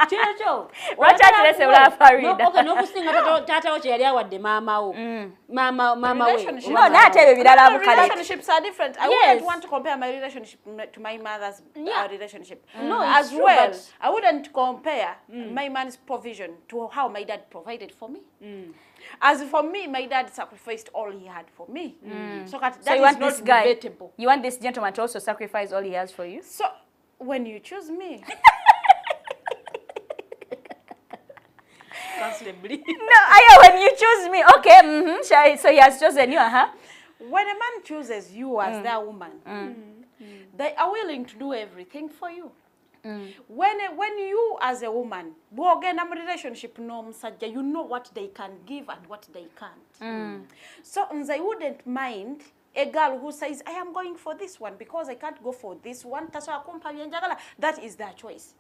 Kyecho. Wacha kirese bulala Farida. Okay, n'okusinga tata wo kye yali awadde maama wo. Mama we. No, nate ebyo birala bukale. Relationships are different. I wouldn't want to compare my relationship to my mother's relationship. No, as well. I wouldn't compare my man's provision to how my dad provided for me. As for me, my dad sacrificed all he had for me. So that you is want not this guy, debatable. you want this gentleman to also sacrifice all he has for you? So when you choose me, when you choose me, okay, so he has chosen you, When a man chooses you as their woman, they are willing to do everything for you. When you as a woman, relationship you know what they can give and what they can't. So I wouldn't mind a girl who says, I am going for this one because I can't go for this one. That is their choice.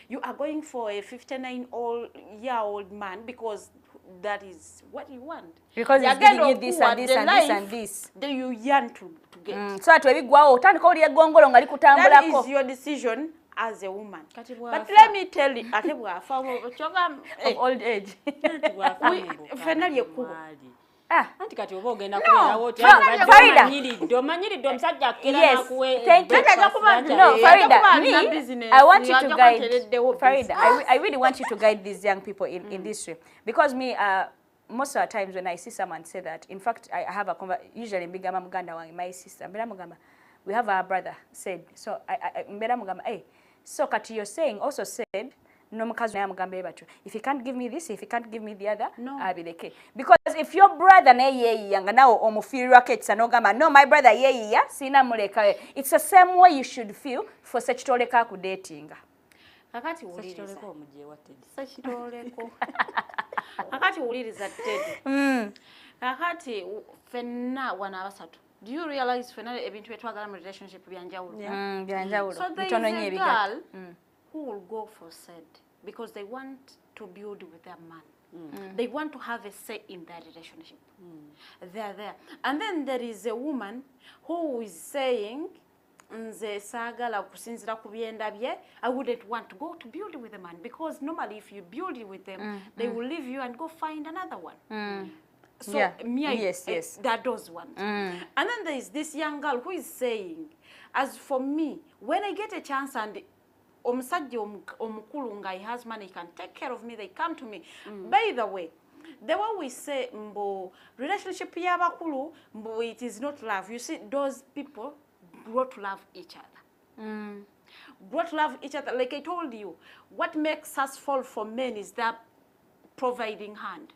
You are going for a 59-year-old man because that is what you want. Because he's giving you this and this and this and this. Then you yearn to get. So that is your decision. as a woman. But let me tell you, ate bwafa of old age. Fenali ekubo. Anti kati oba ogenda kubeera wote Farida omanyiridde omusajja akkira nakuwe no Farida me I want you to guide Farida I really want you to guide these young people in this way because me most of the times when I see someone say that, in fact I have a conversation usually mbigamba muganda wange my sister mbera mugamba we have our brother said so I mbera mugamba hey so kati you're saying also said no mukazi naye amugambe batyo if he can't give me this if he can't give me the other I'll be okay because if your brother naye yeyanga nawo omufiirwa ketsa nogamba no my brother yeyiya sina muleka it's the same way you should feel for such toleka ku dating kakati uliriza kakati uliriza Teddy kakati fenna wana abasatu do you realize fenna ebintu betwagala mu relationship byanjawulo byanjawulo so there is a girl who will go for said because they want to build with their man. They want to have a say in their relationship. They're there. And then there is a woman who is saying, I wouldn't want to go to build with a man because normally if you build with them, they will leave you and go find another one. So yes. That does one. And then there is this young girl who is saying, as for me, when I get a chance and omusajja omukulu nga he has money, he can take care of me, they come to me. By the way, the way we say mbo relationship y'abakulu mbo it is not love. You see those people grow to love each other. Grow to love each other. Like I told you, what makes us fall for men is that providing hand.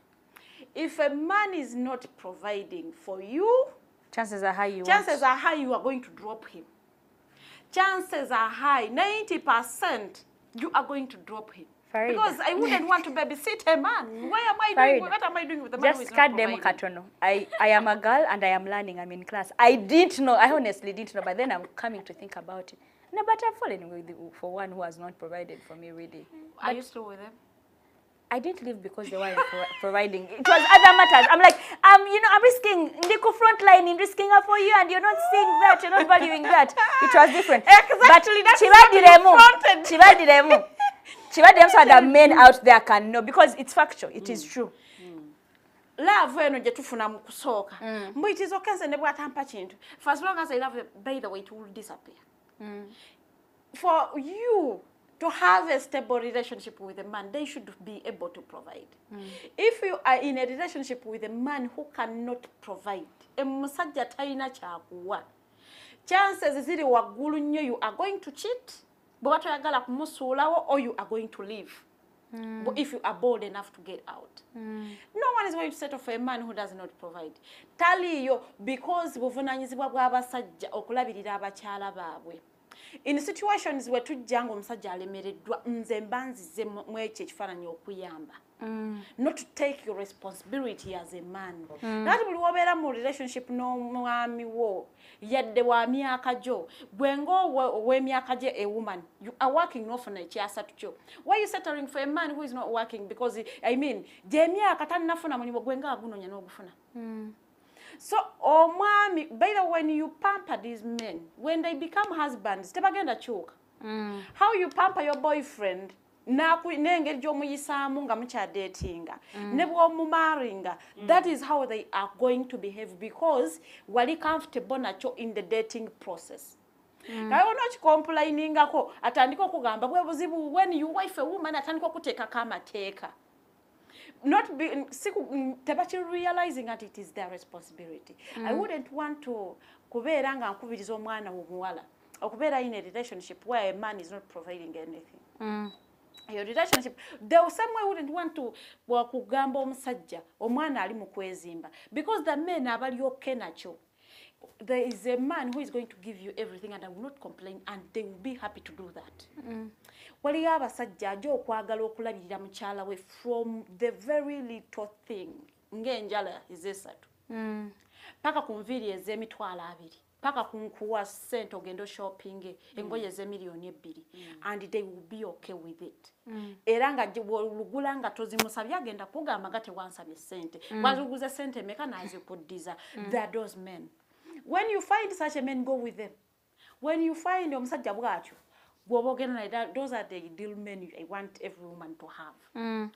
If a man is not providing for you, chances are high you are going to drop him. Chances are high, 90% you are going to drop him. Farida. Because I wouldn't want to babysit a man. Why am I doing? What am I doing with the man who is not providing? Katono. I am a girl and I am learning. I'm in class. I didn't know. I honestly didn't know. But then I'm coming to think about it. No, but I'm falling for one who has not provided for me really. Are you still with them? I didn't leave because they weren't providing. It was other matters. I'm like, I'm risking Nico frontline in risking her for you, and you're not seeing that, you're not valuing that. It was different. Exactly, but Chiva so the men out there can know because it's factual. It is true. Love when you tufuna mukusoka. But it is okay and never tampa chintu. For as long as I love you, by the way, it will disappear. For you to have a stable relationship with a man, they should be able to provide. If you are in a relationship with a man who cannot provide, chances ziri waggulu nnyo you are going to cheat, or you are going to leave. But if you are bold enough to get out, no one is going to settle for a man who does not provide. Tali yo because buvunanyizibwa bw'abasajja okulabirira abakyala baabwe. In situations where tujjanga omusajja alemereddwa nze mbanzize mu ekyo ekifaananyi okuyamba. Not to take your responsibility as a man. That buli wobeera mu relationship n'omwami wo yadde wa myaka gyo gwengo ow'emyaka gye a woman you are working often ekyasatu kyo. Why are you settling for a man who is not working? Because I mean gye emyaka tannafuna mulimu gwenga agunoonya n'ogufuna. So, omwami, by the way, when you pamper these men, when they become husbands, tebagenda choke. How you pamper your boyfriend, nengeri gy'omuyisaamu nga mukyadeetinga, ne bw'omumaringa, that is how they are going to behave because wali comfortable nakyo in the dating process. Naye onokikompulainingako atandika okugamba bwe buzibu when you wife a woman atandika okuteekako amateeka. Not be realizing that it is their responsibility. I wouldn't want to kubeera nga nkubiriza omwana omuwala okubeera in a relationship where a man is not providing anything. Your relationship, the same way I wouldn't want to wakugamba omusajja omwana ali mu kwezimba because the men abalyoke nakyo. There is a man who is going to give you everything and I will not complain and they will be happy to do that. Waliyo abasajja ajja okwagala okulabirira mukyala we from the very little thing ng'enjala ez'esatu paka ku nviiri ez'emitwalo 2 paka ku nkuwa ssente ogenda shopping engoye ez'emiliyoni 2 and they will be okay with it. Era nga lugula nga tozimusabye agenda kugamba nga tewansabye ssente wazuguza ssente meka nazikuddiza. They're those men. When you find such a man, go with them. When you find omusajja bwatyo those are the ideal men I want every woman to have.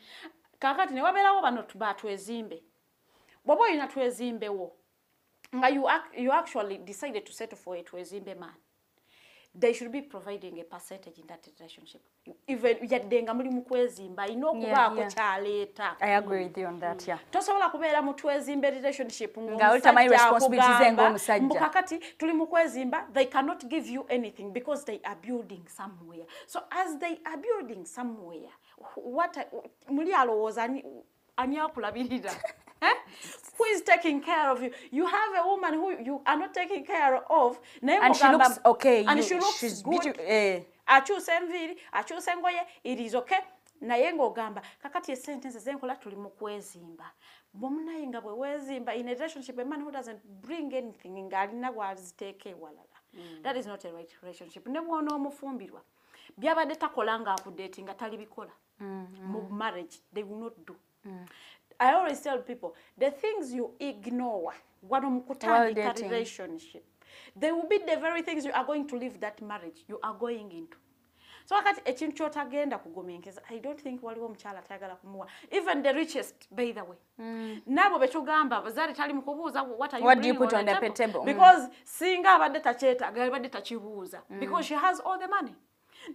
Kakati ne waberawo bano batwezimbe. Bwoba olina twezimbewo nga you actually decided to settle for a twezimbe man. They should be providing a percentage in that relationship. Even yaddenga muli mu kwezimba ino okubaako kyaleeta. I agree with you on that, yeah. Tosobola kubeera mu twezimbe relationship nga ulitamayi responsibilities engo omusajja. Mbukakati tuli mu kwezimba, they cannot give you anything because they are building somewhere. So as they are building somewhere, muli alowooza ani akulabirira? Who is taking care of you? You have a woman who you are not taking care of. And she looks okay. And she's good. Akyusa enviiri, akyusa engoye, it is okay. Naye ng'ogamba, kakati esentence zenkola tuli mu kwezimba. Bw'omunaye nga bwe weezimba in a relationship, a man who doesn't bring anything ng'alina gw'aziteeka ewalala. That is not a right relationship. Ne bw'onoomufumbirwa, byabadde takola ng'akuddeeti nga tali bikola. Mu marriage, they will not do. I always tell people, the things you ignore, relationship, they will be the very things you are going to leave that marriage, you are going into. So I don't think waliwo mchala tagala kumuwa. Even the richest, by the way. Nabo betugamba bazali tali mukubuuza what do you put on the table? Because singa abadde tacheta, abadde tachibuuza. Because she has all the money.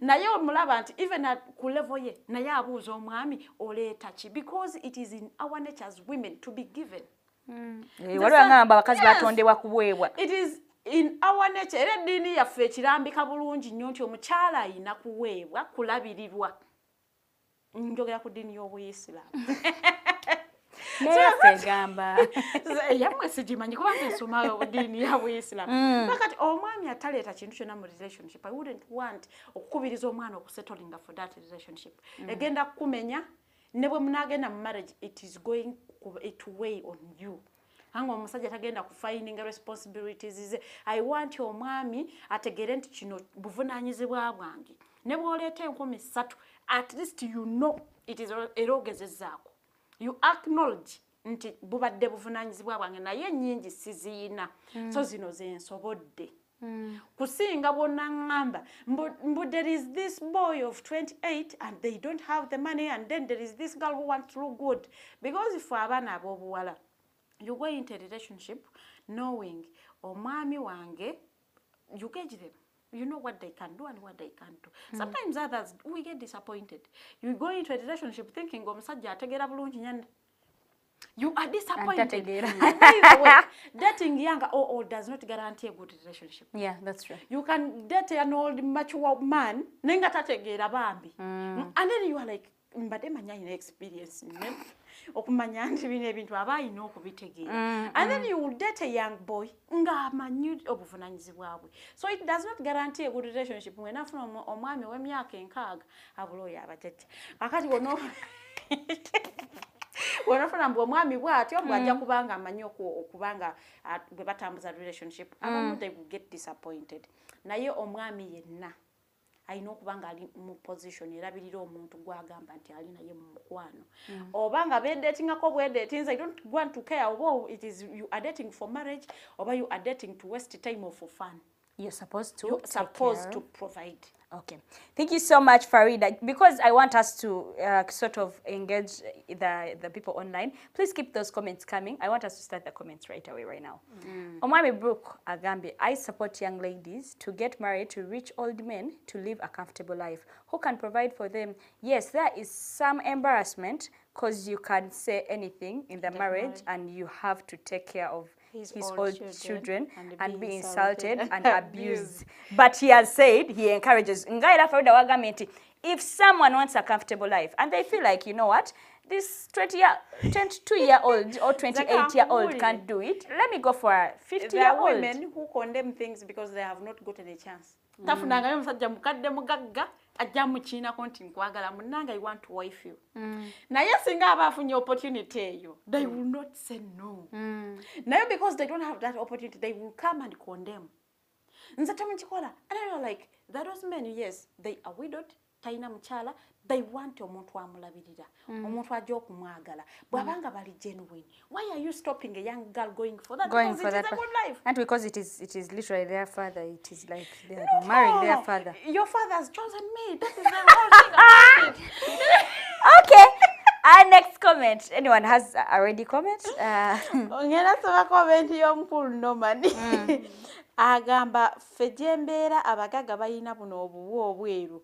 Naye omulaba nti even at ku level ye naye abuuza omwami oleeta ki because it is in our nature as women to be given. Waliwo ngamba abakazi batondebwa kuweebwa. It is in our nature. Era eddiini yaffe ekirambika bulungi nnyo nti omukyala ayina kuweebwa kulabirirwa. Njogera ku ddiini y'Obuyisiraamu. Gamba. Yamwe sigimanyi kubanga nsoma ddiini ya Buyisiraamu. Kakati omwami ataleeta kintu kyonna mu relationship, I wouldn't want okukubiriza omwana okusettlinga for that relationship. Egenda kukumenya ne bwe munaagenda mu marriage, it is going to weigh on you. Hanga omusajja tagenda kufindinga responsibilities ze. I want omwami ategere nti kino buvunaanyizibwa bwange. Ne bw'oleeta 3,000, at least you know it is erogezezzaako. You acknowledge nti bubadde buvunaanyizibwa bwange naye nnyingi siziina. So zino ze nsobodde. Kusinga bwonna ngamba, but there is this boy of 28 and they don't have the money, and then there is this girl who wants to look good. Because if abaana ab'obuwala, you go into a relationship knowing omwami wange, you gauge them. You know what they can do and what they can't do. Sometimes others, we get disappointed. You go into a relationship thinking, omusajja ategera bulungi nyanda. You are disappointed. And by the way, dating young or old does not guarantee a good relationship. Yeah, that's true. You can date an old mature man, nenga tategera bambi. And then you are like, mbade manya ina experience. Okumanya nti bino ebintu aba ina okubitegeera. And then you will date a young boy nga amanyi obuvunaanyizibwa bwe. So it does not guarantee a good relationship. When afuna omwami w'emyaka 6 abuloyo abajjajja. Akati wono wanafuna mbwe omwami bw'atyo bw'ajja kubanga amanyi okubanga bwe batambuza relationship. Abamu they will get disappointed. Naye omwami yenna alina okubanga ali mu position erabirira omuntu gw'agamba nti ali naye mu mukwano. Obanga bedatingako bwedatinze, I don't want to care oba it is you are dating for marriage oba you are dating to waste time or for fun. You're supposed to provide. Okay. Thank you so much, Farida. Because I want us to sort of engage the people online, please keep those comments coming. I want us to start the comments right away, right now. Omwami Brooke Agambe, I support young ladies to get married to rich old men to live a comfortable life. Who can provide for them? Yes, there is some embarrassment because you can't say anything in the marriage and you have to take care of his old children and be insulted and abused. But he has said he encourages. If someone wants a comfortable life and they feel like, you know what, this 22-year-old or 28-year-old can't do it, let me go for a 50-year-old. There are women who condemn things because they have not gotten a chance. Tafunanga musajja mukadde mugagga ajja mu China konti nkwagala munanga I want to wife you. Naye singa abafunye opportunity eyo, they will not say no. Now because they don't have that opportunity, they will come and condemn. Nze tamukikola. And I know like those men, yes, they are widowed, talina mukyala, they want omuntu amulabirira, omuntu ajja okumwagala. Bwabanga bali genuine, why are you stopping a young girl going for that? Going because for it that is a good life. And because it is literally their father. It is like they are marrying their father. Your father has chosen me. That is the whole thing about it. Okay. Our next comment. Anyone has already comment? Ngena soma comment y'omukulu Norman. Agamba fejembera abagaga bayina buno obuwa obweru.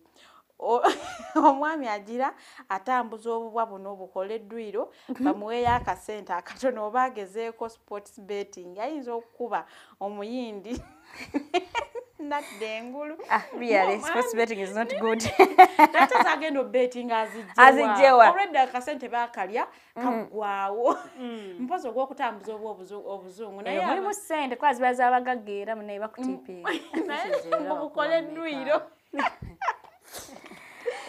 Omwami agira atambuza obubwa buno obukoleddwiro bamuweeyo akasente akatono oba agezeeko sports betting ayinza okukuba omuyindi naddengulu. Really, sports betting is not good. That is agenda betting azijjewa. Already akasente bakalya kagwawo. Mpozi ogw'okutambuza obuzungu naye mulimu ssente kuba ziba z'abagagga era munaye bakutiipiira. naye obukoleddwiro.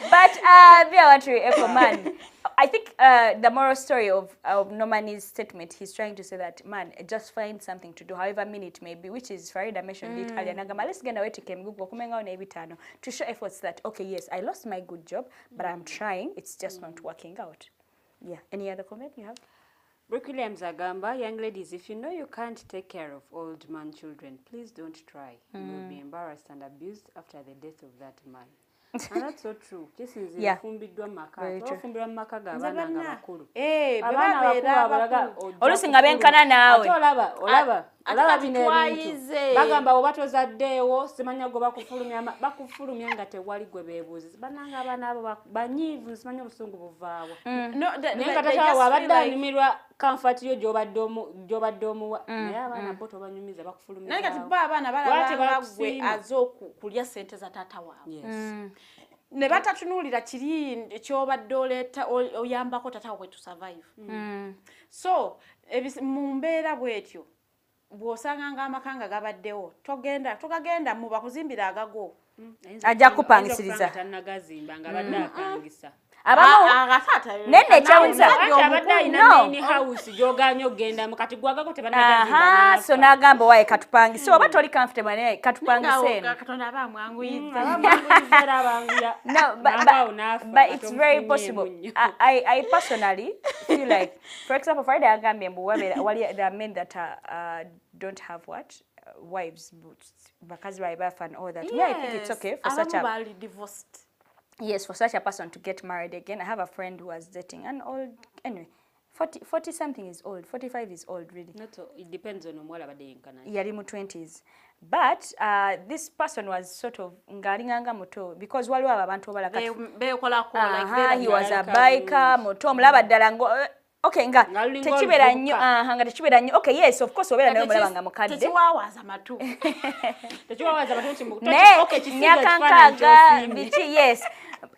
But I want to echo man. I think the moral story of Normani's statement, he's trying to say that, man, just find something to do, however mean it may be, which is Farida mentioned it earlier. Nagama, let's get away to Kemgugo, to show efforts that, okay, yes, I lost my good job, but I'm trying, it's just not working out. Yeah. Any other comment you have? Brooke Williams Agamba, young ladies, if you know you can't take care of old man children, please don't try. You will be embarrassed and abused after the death of that man. And that's so true. Yeah. Very true. Olusinga benkana naawe. Olaba bino ebintu. Bagamba obatozaddeewo simanya gwe bakufulumya nga tewali gwe beebuuziza. Bannanga abaana abo banyiivu simanya obusungu buvaawa. Naye nga takyala abadde anyumirwa comfort yo gy'obadde omuwa. Naye abaana bo tobanyumiza bakufulumya. Naye kati bo abaana balaba gwe az'okulya ssente za taata waabwe. Ne batatunuulira kiri ky'obadde oleeta oyambako taata waabwe to survive. So mu mbeera bw'etyo bw'osanga amaka gabaddewo togagenda mu bakuzimbira agago. Ajja kupangisiriza. Tannagazimba nga badde apangisa. Nene chawunza no house joganya ogenda mukati gwagago tebanagazimba. So nagamba wae katupangi. So oba toli comfortable naye katupangi sene. Katonda abamwanguyiza. No, but it's very possible. I personally feel like, for example, Farida agambye mbu there are men that don't have what? Wives, bakazi bafa and all that. Yes. Yeah, I think it's okay for such a divorced. Yes, for such a person to get married again. I have a friend who was dating an old, anyway, 40 something is old, 45 is old really. Not so, it depends on mwala badenkana. Yali mu 20s. But this person was sort of ngaringanga moto because waliwo abantu abalaka. He was a biker, moto mulaba ddala ngo okay nga tekibera nnyo nga tekibera nnyo. Okay, yes, of course obera nayo mulaba nga mukadde. Tekiwawaza matu. Tekiwawaza matu kimu. Okay, nyakankaaga bichi yes.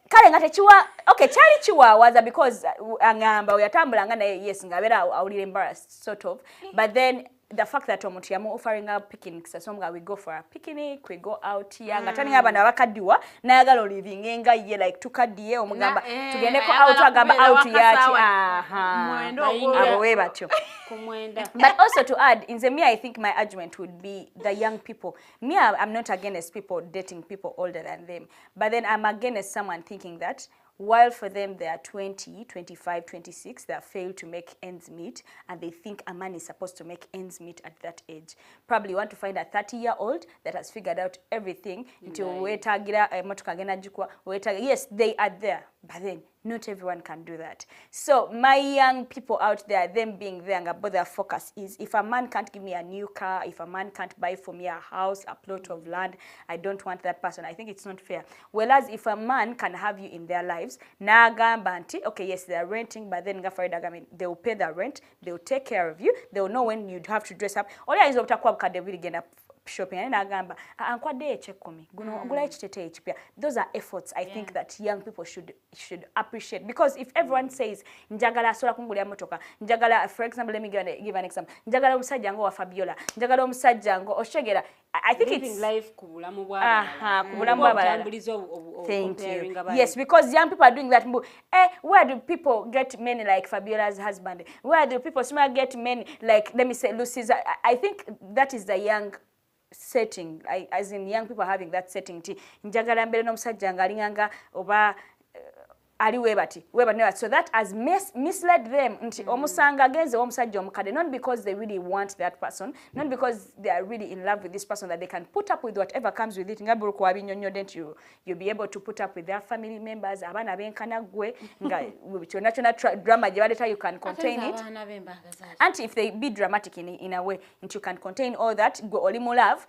Kale nga tekiwa okay kyali kiwawaza because angamba oyatambulanga naye yes ngabera awulira embarrassed sort of, but then the fact that omuntu yamu offering up picnics, so we go for a picnic, we go out here nga tani abana bakadiwa nayagala living enga ye like tukadiye omugamba tugendeko out agamba out yati abo we batyo. But also to add, in me I think my argument would be the young people. Me, I'm not against people dating people older than them, but then I'm against someone thinking that while for them they are 20, 25, 26, they have failed to make ends meet, and they think a man is supposed to make ends meet at that age. Probably you want to find a 30-year-old that has figured out everything until yes, they are there, but then not everyone can do that. So my young people out there, them being there, but their focus is, if a man can't give me a new car, if a man can't buy for me a house, a plot of land, I don't want that person. I think it's not fair. Whereas if a man can have you in their lives, okay, yes, they're renting, but then they will pay their rent, they will take care of you, they will know when you'd have to dress up. Shopping and agamba ankwadde ekyekumi guno ogula ekitete ekipya. Those are efforts I think that young people should appreciate, because if everyone says njagala asola kungulya motoka, njagala, for example, let me give an example, njagala omusajja ngo wa Fabiola, njagala omusajja ngo Oshegera, I think living it's life kubulamu bwa thank you. Yes, because young people are doing that. Where do people get men like Fabiola's husband? Where do people get men like, let me say, Lucy's? I think that is the young setting, as in young people having that setting, njagala mbere n'omusajja ng'alinganga oba ali webati so that has misled them nti omusanga agenze omusajja omukadde, not because they really want that person, not because they are really in love with this person, that they can put up with whatever comes with it. Nga buruko abinyonyodde you'll be able to put up with their family members, abana benkana gwe nga kyonna drama gye baleta you can contain it. And if they be dramatic in a way, and you can contain all that, gwe oli mu love,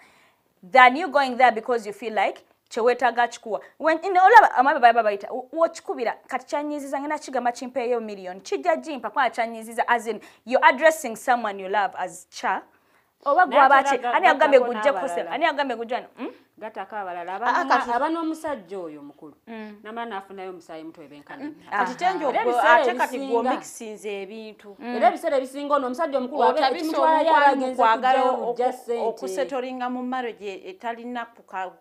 than you going there because you feel like chewetaga chikuwa. When in olaba amabe baba baita wochikubira kati chanyiziza ngena chigama chimpeyo million chijja jimpa kwa chanyiziza, as in you're addressing someone you love as cha oba gwabache ani agambe gujje kosela ani agambe gujjana gataka abalala abano omusajja oyo mukulu namana afunayo omusayi mutwe benkana kati Teangel ate kati gwo mixinze ebintu era bisere bisinga ono omusajja omukulu abe kimutwala yabagenze kwagala okusetoringa mu marriage etalina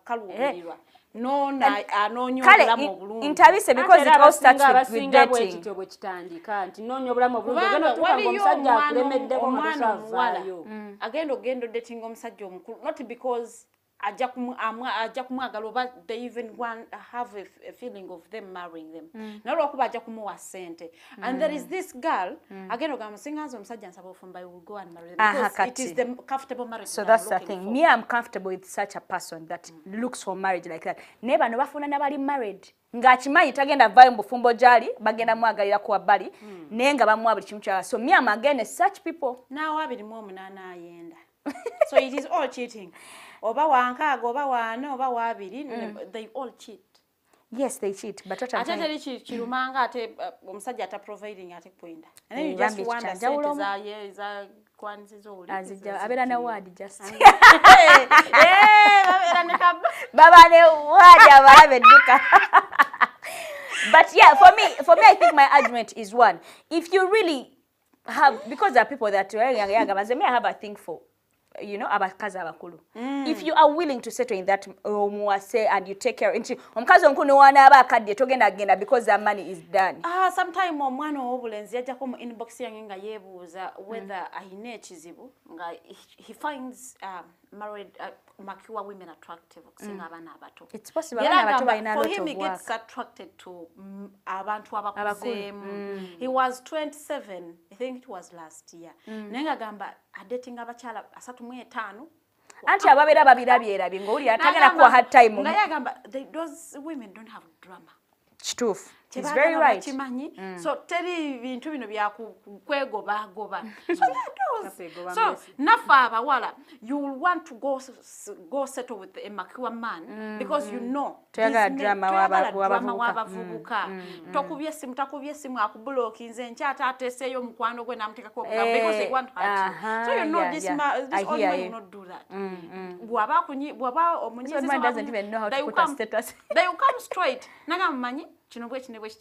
kaluubirirwa nona anonyo obulamu obulungi intervise because it all starts with dating kitobwe kitandika nti nonyo obulamu obulungi gano tukanga omusajja akulemedde ko mwanavaayo agendo dating omusajja omukulu, not because aja kumwagala oba they even have a feeling of them marrying them. Nalwokuba aja kumuwa sente. And there is this girl, agendo gamusinganzo omusajja nsaba ofumba, will go and marry them because it is the comfortable marriage. So that's the thing. Me, I'm comfortable with such a person that looks for marriage like that. Neba no bafuna nabali married. Ngachimanyi tagenda vayo mbufumbo jali bagenda mwagalira kwa bali nenga bamwa buli kimcha. So me, I'm against such people. Now abiri mu munana ayenda. So it is all cheating. Oba wankaga oba wana oba wabiri they all cheat. Yes, they cheat, but what I'm saying chirumanga ate omusajja ata providing ate poinda. And then you just wonder za kwanzizo oli azija abera na word just baba ne word abarabe duka. But yeah, for me I think my argument is one. If you really have, because there are people that are young, I have a thing for, you know, abakazi abakulu. If you are willing to settle in that say and you take care of it, omukazi omukulu wana abakadde togenda agenda because the money is done. Sometime omwana obulenzi yajja ko mu inbox yange nga yebuuza whether ayine ekizibu nga he finds married mature women attractive okusinga abana abato. It's possible abana abato balina for lot him of he work. gets attracted to abantu abakuze. He was 27, I think it was last year. Nenga gamba dating abakyala 35. Anti ababera babirabyerabi ngoli atagala kwa hard time. Naye gamba those women don't have drama. Truth. It's very right. So teri bintu bino bya kwegoba. So nafa abawala, you will want to go settle with a mature man because you know toyagala drama wabavubuka. Tokubye simu akubloki nze nkyata ateseyo mukwano gwe namuteka ko because they want her. So you know this old man will not do that. Bwaba omunyizizo doesn't even know how to put a status. They will come straight. Naga mmanyi kino bwe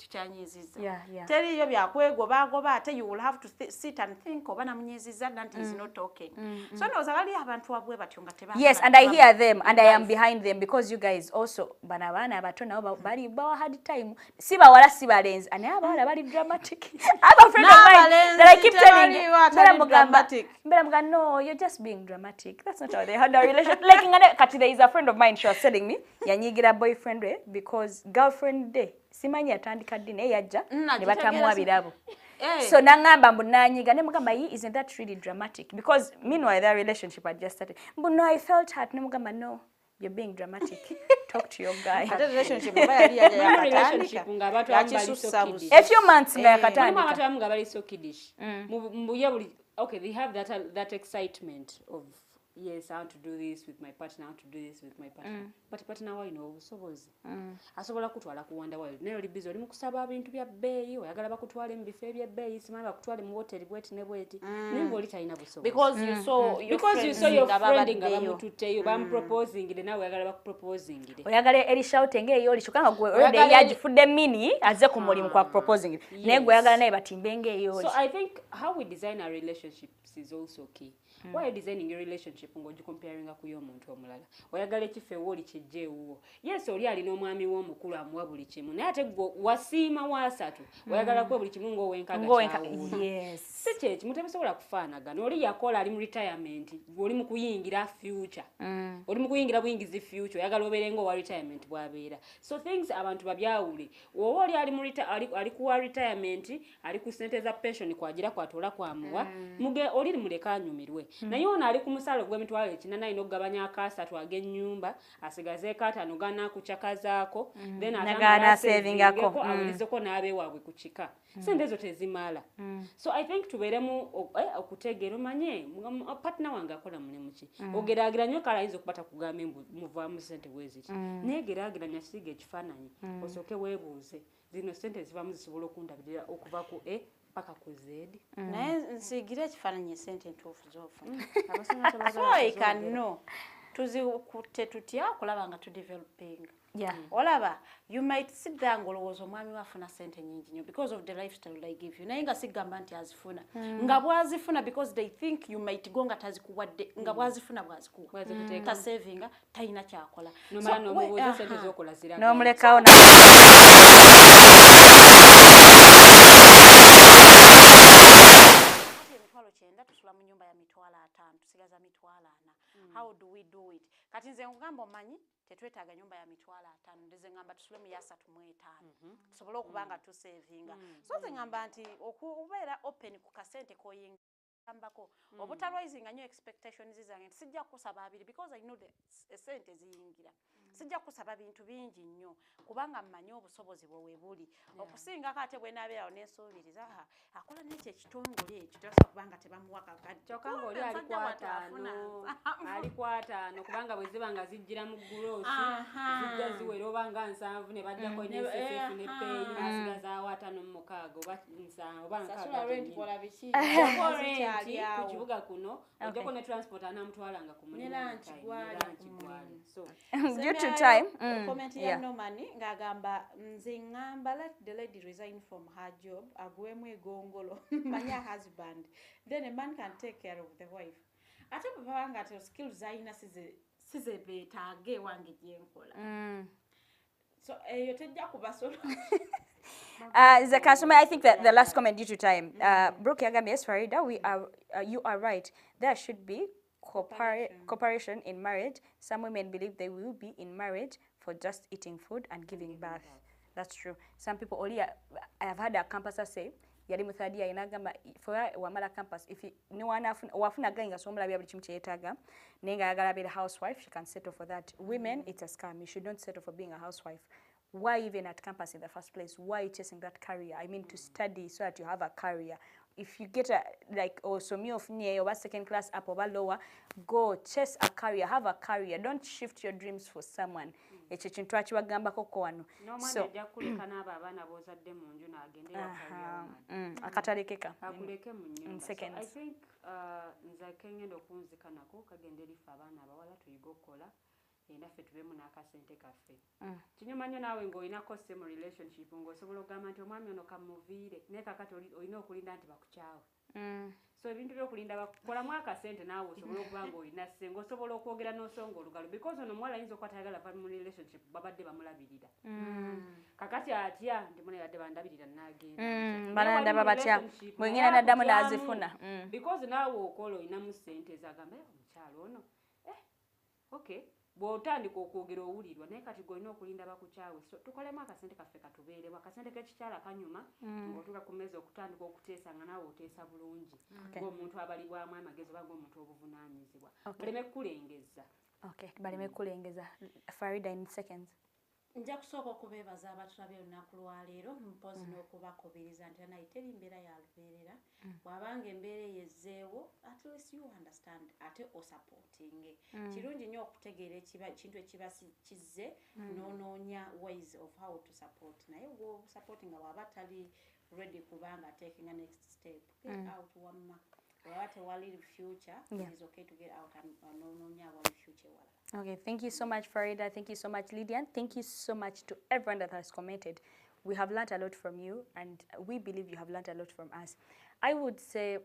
kyanyiziza. Teri yo bya kwegoba ate you will have to sit and think oba namunyiziza that is not talking. So no zagali abantu abwe batyonga teba. Yes, and I hear them and I am behind them because you guys also bana abato nabo bali bawa hard time. Siba wala sibalenzi and abawala bali dramatic. I have a friend of mine that I keep telling you dramatic. No, you're just being dramatic. That's not how they had a relationship. Like kati there is a friend of mine, she was telling me yanyigira boyfriend because girlfriend day simanyi atandika dine yajja ne batamwa birabo. So nangamba mbunanyiga ne mugamba isn't that really dramatic because meanwhile their relationship had just started. But no, I felt hurt ne mugamba no, you're being dramatic. Talk to your guy. That relationship ngabatu a few months me akatandika. Mama watu ngabali so kiddish. Okay, they have that excitement of yes, I want to do this with my partner, I want to do this with my partner. But partner wa ino obusobozi. Asobola kutwala ku wonder world. Nayo libizo oli mukusaba bintu bya bbeeyi, oyagala bakutwale mu bifo bya bbeeyi, simala bakutwale mu hotel bweti ne bweti. Nembo oli talina busobozi. Because you saw your friend nga bamutute yo bam proposing ide nawe oyagala bakuproposing ide. Oyagala eri shouting eyo oli chukanga gwe already yagifudde mini aze ku mulimu kwa proposing. Naye gwe oyagala naye batimbenge eyo. So I think how we design our relationships is also key. Why designing a relationship ngoji comparing ku y'omuntu omulala oyagala ekife woli kijje wuwo yes oli ali n'omwami w'omukulu amuwa buli kimu naye ate gwo wasiima wasatu oyagala kuwa buli kimu ng'owenkaga yes si kyeki mutemusobola kufaanagana oli yakola ali mu retirement oli mu kuyingira future oli mu kuyingira buyingizi future oyagala obeere ng'owa retirement bw'abeera so things abantu babyawule wowe oli ali kuwa retirement ali ku ssente za pension kwagira kwatoola kwamuwa muge oli muleka anyumirwe naye ono ali ku musalo gw'emitwalo ekinana ino okugabanya akaasatu ag'ennyumba asigaze kaatano ganaakucakazaako then nagana savingako awulizeko n'abeewaabwe ku kika sente ezo tezimala so I think tubeeremu okutegeera omanye partner wange akola mulimu ki ogeraageranya kale ayinza okubata kugambe muvaamu sente bweziti naye geraageranya kisiga ekifaananyi osooke weebuuze zino sente zivamu zisobola okundabirira okuva ku paka ku Z naye nsiigire ekifaananyi esente entuufu z'ofuna so I can know tuzikutte tutya okulaba nga tudeveloping olaba you might sit there ng'olowooza omwami wafuna sente nyingi nnyo because of the lifestyle they give you naye nga sigamba nti azifuna nga bwazifuna because they think you might go nga tazikuwadde nga bwazifuna bwazikuwa tasavinga talina kyakola n'omubuuza sente z'okola ziraga n'omulekawo emitwalo 9 tusula mu nyumba ya mitwalo 5 tusigaza mitwalo 4 how do we do it kati nze ngamba omanyi tetwetaaga nyumba ya mitwalo 5 ndize ngamba tusule mu ya 35 tusobole okubanga tusavinga so nze ngamba nti okubeera open ku kasente koyinga ambako obutalwaizinga nnyo expectations zange sijja kusaba abiri because I know the sente ziyingira sijja kusaba bintu bingi nnyo kubanga mmanyi obusobozi bwe buli okusinga kate bwe nabeerawo n'ensuubiriza akola n'ekyo ekitongole ekyo tebasa kubanga tebamuwa kakati kyokka ng'oli ali kwataano kubanga bwe ziba nga zijjira mu guloosi zijja ziwera oba nga 7 ne bajjako NSSF ne peyi n'asigazaawo 5 oba 7 oba ku kibuga kuno ojjako ne transport anamutwalanga ku mulimu so due to time comment ya Nomani ngagamba nze ngamba let the lady resign from her job agwemu egongolo manya husband then a man can take care of the wife ate babanga ate skills zaina size betage wange gyenkola so eyo tejja kubasolo the customer, I think that the last comment due to time. Brooke Yagam, yes, Farida, you are right. There should be cooperation in marriage. Some women believe they will be in marriage for just eating food and giving birth. That's true. Some people only, I have had a campus say, yali muthadia inagamba for wamala campus if no one wafuna ganga so mula bya chimche yetaga nenga yagala be a housewife, she can settle for that. Women, it's a scam. You should not settle for being a housewife. Why even at campus in the first place? Why chasing that career? I mean, to study so that you have a career. If you get so me of near or second class up or lower, go chase a career, have a career. Don't shift your dreams for someone. So, akatalekeka in seconds. I think nza kengendo kunzikanako kagenderi fabana abawala tuyigokola enaffe tubemu n'akasente kaffe kinyuma nnyo naawe ng'olinako mu relationship ng'osobola okugamba nti omwami ono kamuviire naye kakati olina okulinda nti bakukyawe so ebintu by'okulinda bakukolamu akasente naawe osobola okuba ng'olina ssenga osobola okwogera n'osonga olugalo because ono omuwala ayinza okuba tayagala va mu relationship babadde bamulabirira kakati atya ndi mune badde bandabirira n'agenda banandaba batya mwengena naddamu n'azifuna because naawe okola olinamu ssente zagamba omukyalo ono okay bw'otandika okwogera owulirwa naye kati golina okulinda bakukyawe so tukolemu akasente kaffe katubeerewo akasente k'ekikyala kanyuma ng'otuuka ku mmeeza okutandika okuteesa nga naawe oteesa bulungi ng'omuntu abalibwamu amagezi oba ng'omuntu obuvunaanyizibwa baleme kukulengeza baleme kukulengeza. Farida in seconds. nja kusooka okubeebaza abatulabye olunaku lwaleero mpozi n'okubakubiriza nti naye teri mbeera ya lubeerera bw'abanga embeera eyezzeewo at least you understand ate osupporting kirungi nnyo okutegeera ekintu ekiba kizze n'onoonya ways of how to support naye supporting nga bw'aba tali ready kubanga taking a next step get out wamma bw'aba tewali future it is okay to get out and n'onoonya wali future wala. Okay, thank you so much, Farida. Thank you so much, Lilian. Thank you so much to everyone that has commented. We have learned a lot from you, and we believe you have learned a lot from us. I would say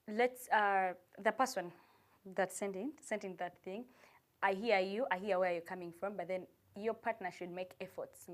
let's the person that sent in that thing, I hear you, I hear where you're coming from, but then your partner should make efforts.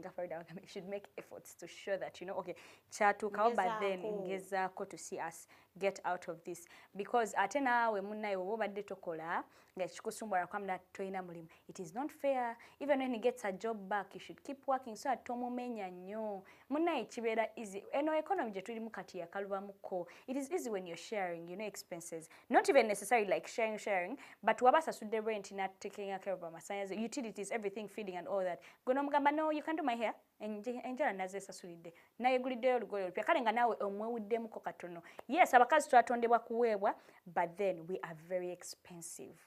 Should make efforts to show that, you know, okay, chatuka, but then ngezako to see us get out of this. Because atena we munna yo badde tokola nga chikusumbura kwamda toina mulimu. It is not fair. Even when he gets a job back, you should keep working so that tomumenya nnyo. Munna ichibera easy. Eno economy je tuli mukati ya kaluba muko. It is easy when you're sharing, you know, expenses. Not even necessarily like sharing, but wabasa sude rent, not taking care of masanya, utilities, everything, feeding and all that. Gono mugamba, no, you can do my hair. Enjala naze sasulide. Na yegulide olugoyo olupya. Kale nga nawe omwewuddemu ko katono. Yes, abakazi twatondebwa kuweebwa, but then we are very expensive.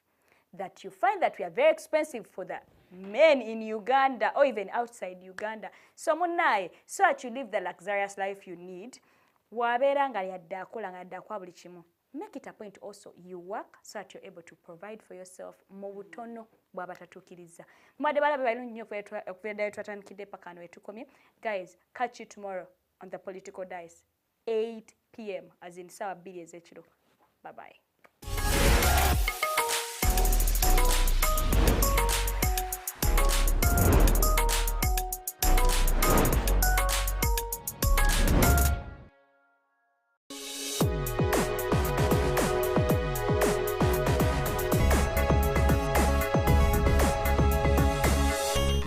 That you find that we are very expensive for the men in Uganda or even outside Uganda. So munaye, so that you live the luxurious life you need, wabeera nga yadde akola nga yadde akwa buli kimu. Make it a point also you work so that you're able to provide for yourself mu butono bw'abatatuukiriza. Mwadde balabe balungi nnyo okubeera twatandikidde paka wano wetukomye. Guys, catch you tomorrow on the Political Dice, 8 p.m. as in sawa 2 ez'ekiro. Bye-bye.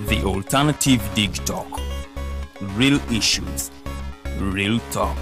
The Alternative Dig Talk. Real issues, real talk.